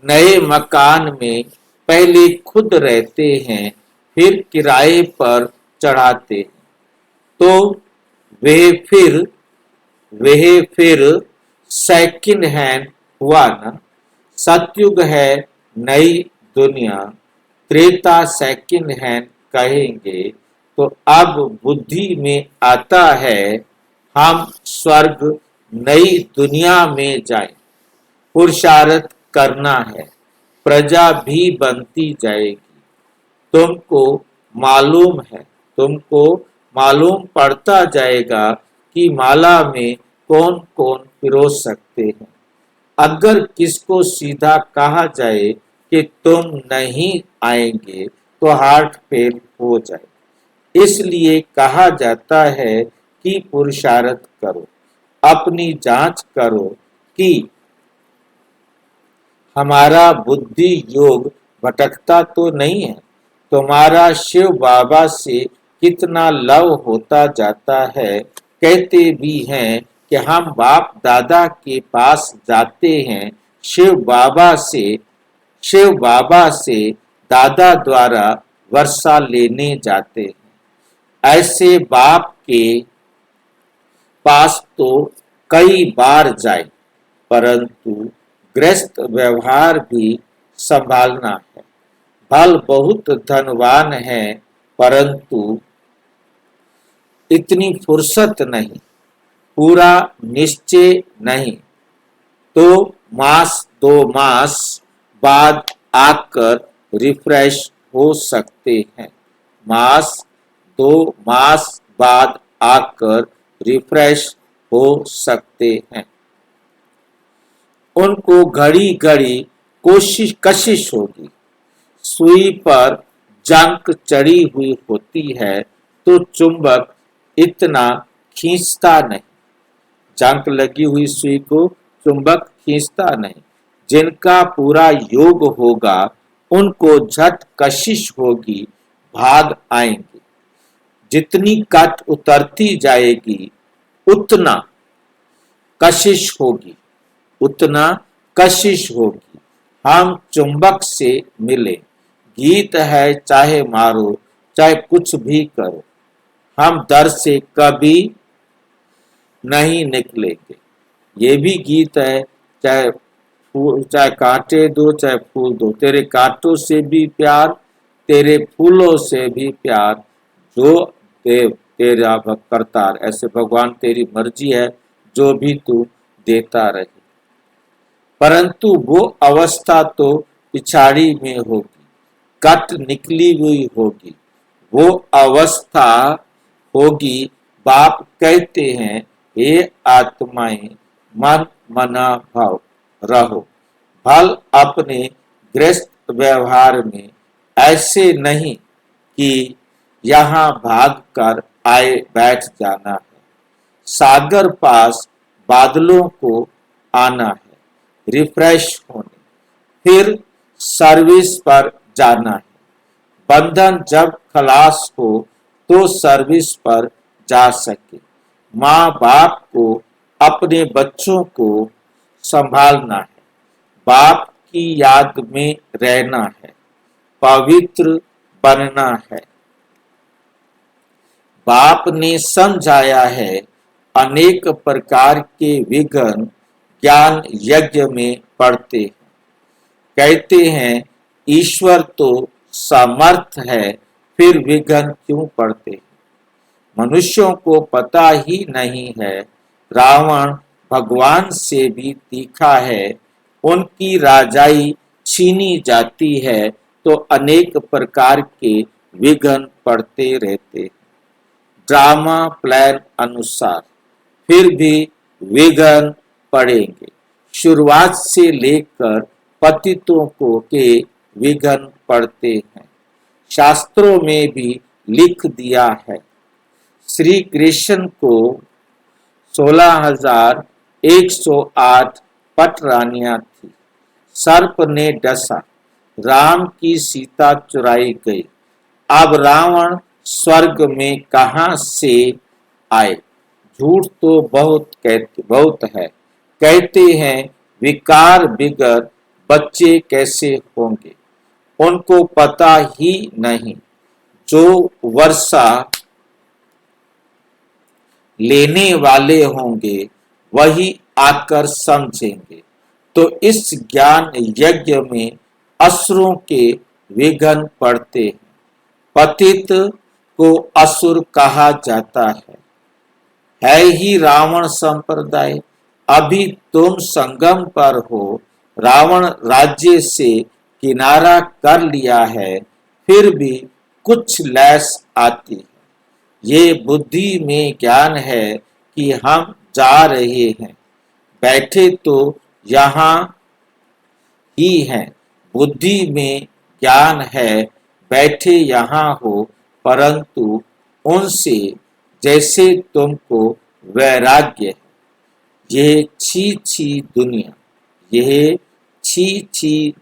नए मकान में पहले खुद रहते हैं, फिर किराए पर चढ़ाते हैं, तो वह फिर सेकंड हैंड हुआ ना। सतयुग है नई दुनिया, त्रेता सेकंड हैंड कहेंगे। तो अब बुद्धि में आता है हम स्वर्ग नई दुनिया में जाएं, पुरुषार्थ करना है, प्रजा भी बनती जाएगी। तुमको मालूम है, तुमको मालूम पड़ता जाएगा कि माला में कौन कौन पिरो सकते हैं। अगर किसको सीधा कहा जाए कि तुम नहीं आएंगे तो हार्ट फेल हो जाए। इसलिए कहा जाता है कि पुरुषार्थ करो, अपनी जांच करो कि हमारा बुद्धि योग भटकता तो नहीं है। तुम्हारा शिव बाबा से कितना लव होता जाता है। कहते भी हैं कि हम बाप दादा के पास जाते हैं, शिव बाबा से दादा द्वारा वर्षा लेने जाते हैं। ऐसे बाप के पास तो कई बार जाए, परंतु गृहस्थ व्यवहार भी संभालना है। भल बहुत धनवान है, परंतु इतनी फुर्सत नहीं, पूरा निश्चय नहीं, तो मास 2 मास बाद आकर रिफ्रेश हो सकते हैं। मास 2 मास बाद आकर रिफ्रेश हो सकते हैं। उनको घड़ी घड़ी कशिश होगी। सुई पर जंक चढ़ी हुई होती है तो चुंबक इतना खींचता नहीं, जंक लगी हुई सुई को चुंबक खींचता नहीं। जिनका पूरा योग होगा उनको झट कशिश होगी, भाग आएंगे। जितनी कट उतरती जाएगी उतना कशिश होगी, उतना कशिश होगी। हम चुंबक से मिले, गीत है चाहे मारो चाहे कुछ भी करो, हम दर से कभी नहीं निकलेंगे। ये भी गीत है, चाहे कांटे दो चाहे फूल दो, तेरे कांटों से भी प्यार तेरे फूलों से भी प्यार, जो देव तेरा करतार। ऐसे भगवान तेरी मर्जी है, जो भी तू देता रहे। परंतु वो अवस्था तो पिछाड़ी में होगी, कट निकली हुई होगी, वो अवस्था होगी। बाप कहते हैं, हे आत्माएं मन मना भाव रहो, भल अपने गृहस्थ व्यवहार में ऐसे नहीं कि यहाँ भाग कर आए बैठ जाना है। सागर पास बादलों को आना है, रिफ्रेश होने, फिर सर्विस पर जाना है। बंधन जब खलास हो तो सर्विस पर जा सके। माँ बाप को अपने बच्चों को संभालना है, बाप की याद में रहना है, पवित्र बनना है। बाप ने समझाया है, अनेक प्रकार के विघ्न ज्ञान यज्ञ में पड़ते हैं। कहते हैं, ईश्वर तो समर्थ है, फिर विघ्न क्यों पड़ते हैं? मनुष्यों को पता ही नहीं है, रावण भगवान से भी तीखा है। उनकी राजाई छीनी जाती है तो अनेक प्रकार के विघ्न पड़ते रहते हैं। ड्रामा प्लान अनुसार फिर भी विघ्न पड़ेंगे। शुरुआत से लेकर पतितों को के विघ्न पड़ते हैं। शास्त्रों में भी लिख दिया है। श्री कृष्ण को 16,108 पटरानियां थी। सर्प ने डसा, राम की सीता चुराई गई। अब रावण स्वर्ग में कहां से आए? झूठ तो बहुत है। कहते हैं, विकार बिगर बच्चे कैसे होंगे? उनको पता ही नहीं। जो वर्षा लेने वाले होंगे वही आकर समझेंगे। तो इस ज्ञान यज्ञ में असुरों के विघ्न पड़ते हैं। पतित को असुर कहा जाता है ही रावण संप्रदाय। अभी तुम संगम पर हो, रावण राज्य से किनारा कर लिया है, फिर भी कुछ लैस आती है। ये बुद्धि में ज्ञान है कि हम जा रहे हैं, बैठे तो यहाँ ही हैं। बुद्धि में ज्ञान है, बैठे यहाँ हो, परंतु उनसे जैसे तुमको वैराग्य है। यह छी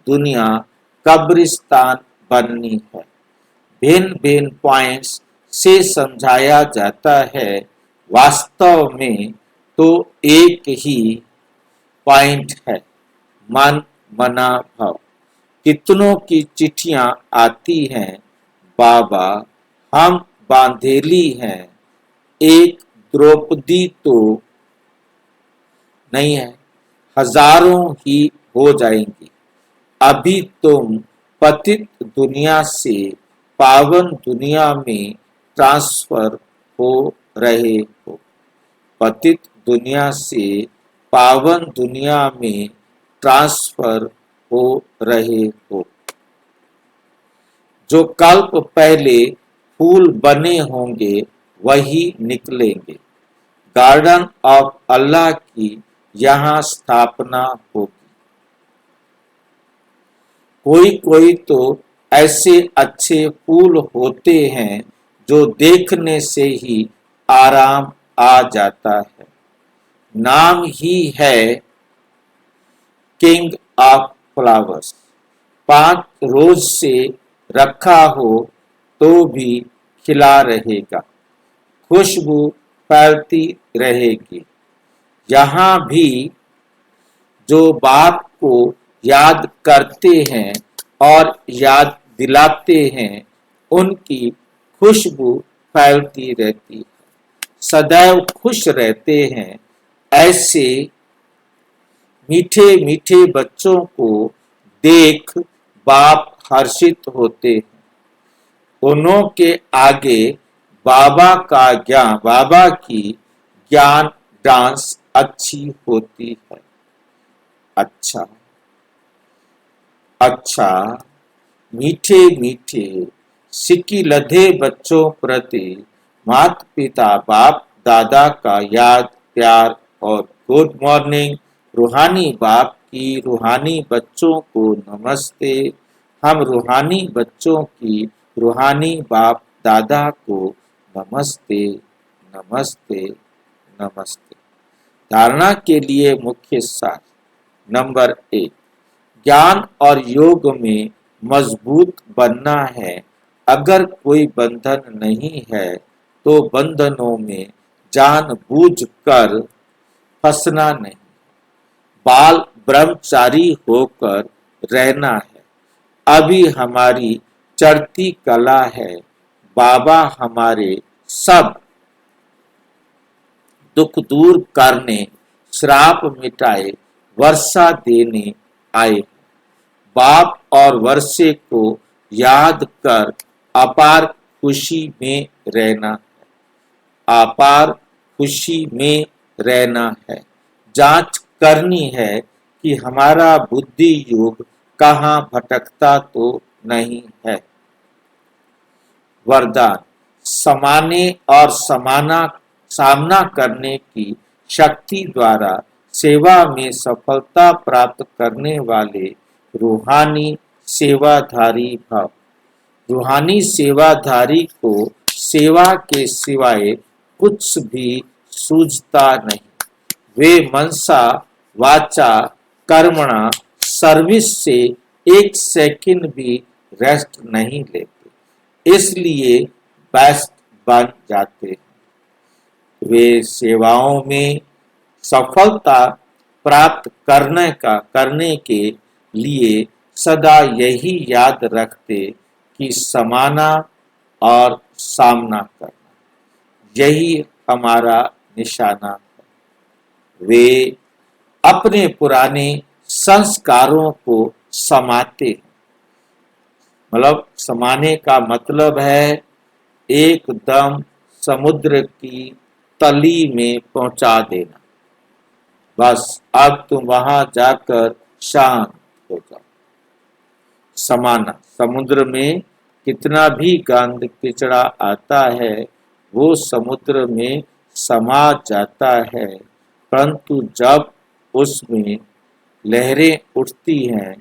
दुनिया कब्रिस्तान बननी है। भिन्न भिन्न पॉइंट्स से समझाया जाता है, वास्तव में तो एक ही पॉइंट है, मन मना भाव। कितनों की चिट्ठियां आती हैं, बाबा हम बांधेली हैं, एक द्रौपदी तो नहीं है, हजारों ही हो जाएंगी। अभी तुम पतित दुनिया से पावन दुनिया में ट्रांसफर हो रहे हो। पतित दुनिया से पावन दुनिया में ट्रांसफर हो रहे हो। जो कल्प पहले फूल बने होंगे वही निकलेंगे। गार्डन ऑफ अल्लाह की यहाँ स्थापना होगी। कोई तो ऐसे अच्छे फूल होते हैं जो देखने से ही आराम आ जाता है। नाम ही है किंग ऑफ फ्लावर्स। 5 रोज से रखा हो तो भी खिला रहेगा, खुशबू फैलती रहेगी। यहाँ भी जो बाप को याद करते हैं और याद दिलाते हैं, उनकी खुशबू फैलती रहती है, सदैव खुश रहते हैं। ऐसे मीठे मीठे बच्चों को देख बाप हर्षित होते हैं। उन्हों के आगे बाबा का ज्ञान, बाबा की ज्ञान डांस अच्छी होती है। अच्छा अच्छा, मीठे मीठे सिक्की लधे बच्चों प्रति माता पिता बाप दादा का याद प्यार और गुड मॉर्निंग। रूहानी बाप की रूहानी बच्चों को नमस्ते। हम रूहानी बच्चों की रूहानी बाप दादा को नमस्ते नमस्ते नमस्ते। धारणा के लिए मुख्य सार। नंबर 1, ज्ञान और योग में मजबूत बनना है। अगर कोई बंधन नहीं है तो बंधनों में जानबूझकर फंसना नहीं। बाल ब्रह्मचारी होकर रहना है। अभी हमारी चढ़ती कला है। बाबा हमारे सब दुख दूर करने, श्राप मिटाए, वर्षा देने आए। बाप और वर्षे को याद कर अपार खुशी में रहना है। अपार खुशी में रहना है। जांच करनी है कि हमारा बुद्धि योग कहाँ भटकता तो नहीं है। वरदान। समाने और सामना करने की शक्ति द्वारा सेवा में सफलता प्राप्त करने वाले रूहानी सेवाधारी भव। रूहानी सेवाधारी को सेवा के सिवाय कुछ भी सूझता नहीं। वे मनसा वाचा कर्मणा सर्विस से एक सेकंड भी रेस्ट नहीं लेते, इसलिए बेस्ट बन जाते हैं। वे सेवाओं में सफलता प्राप्त करने के लिए सदा यही याद रखते कि समाना और सामना करना यही हमारा निशाना है। वे अपने पुराने संस्कारों को समाते हैं। मतलब समाने का मतलब है एकदम समुद्र की तली में पहुंचा देना। बस अब तुम वहां जाकर शांत हो जाओ। समाना, समुद्र में कितना भी गंद किचड़ा आता है वो समुद्र में समा जाता है, परंतु जब उसमें लहरें उठती हैं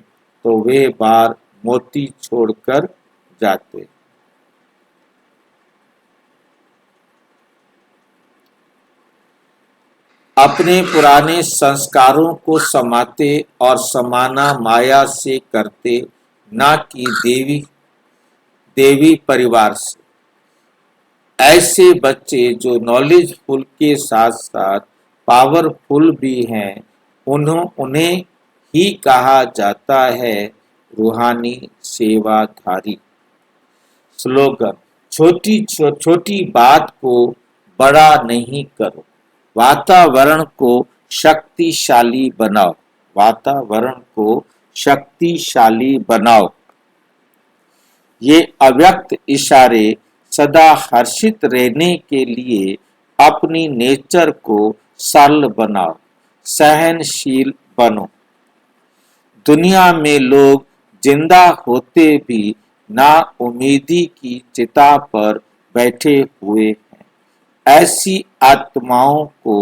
तो वे बार मोती छोड़कर जाते। अपने पुराने संस्कारों को समाते और समाना माया से करते, ना कि देवी परिवार से। ऐसे बच्चे जो नॉलेजफुल के साथ साथ पावरफुल भी हैं, उन्हें ही कहा जाता है रूहानी सेवाधारी। स्लोगन। छोटी बात को बड़ा नहीं करो, वातावरण को शक्तिशाली बनाओ। वातावरण को शक्तिशाली बनाओ। ये अव्यक्त इशारे सदा हर्षित रहने के लिए अपनी नेचर को सरल बनाओ, सहनशील बनो। दुनिया में लोग जिंदा होते भी ना उम्मीदी की चिता पर बैठे हुए हैं। ऐसी आत्माओं को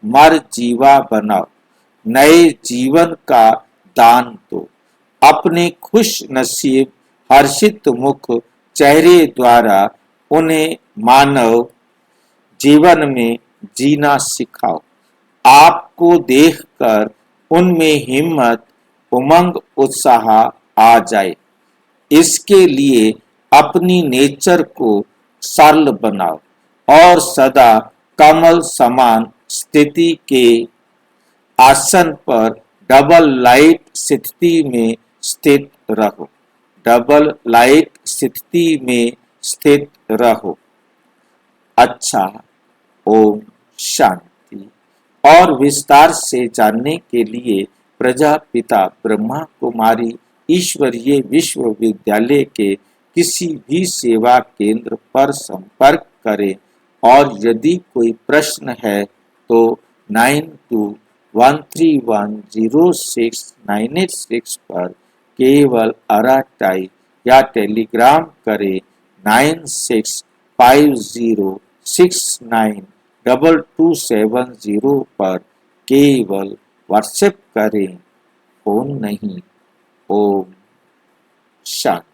मर जीवा बनाओ। नए जीवन का दान दो। अपने खुश नसीब हर्षित मुख चेहरे द्वारा उन्हें मानव जीवन में जीना सिखाओ। आपको देखकर उनमें हिम्मत, उमंग, उत्साह आ जाए। इसके लिए अपनी नेचर को सरल बनाओ और सदा कमल समान स्थिति के आसन पर डबल लाइट स्थिति में स्थित रहो। डबल लाइट स्थिति में स्थित रहो। अच्छा, ओम शांति। और विस्तार से जानने के लिए प्रजापिता ब्रह्मा कुमारी ईश्वरीय विश्वविद्यालय के किसी भी सेवा केंद्र पर संपर्क करें और यदि कोई प्रश्न है तो 9213106986 पर केवल अराटाई या टेलीग्राम करें 9650692270 पर केवल व्हाट्सएप करें, फोन नहीं। ओम शांति।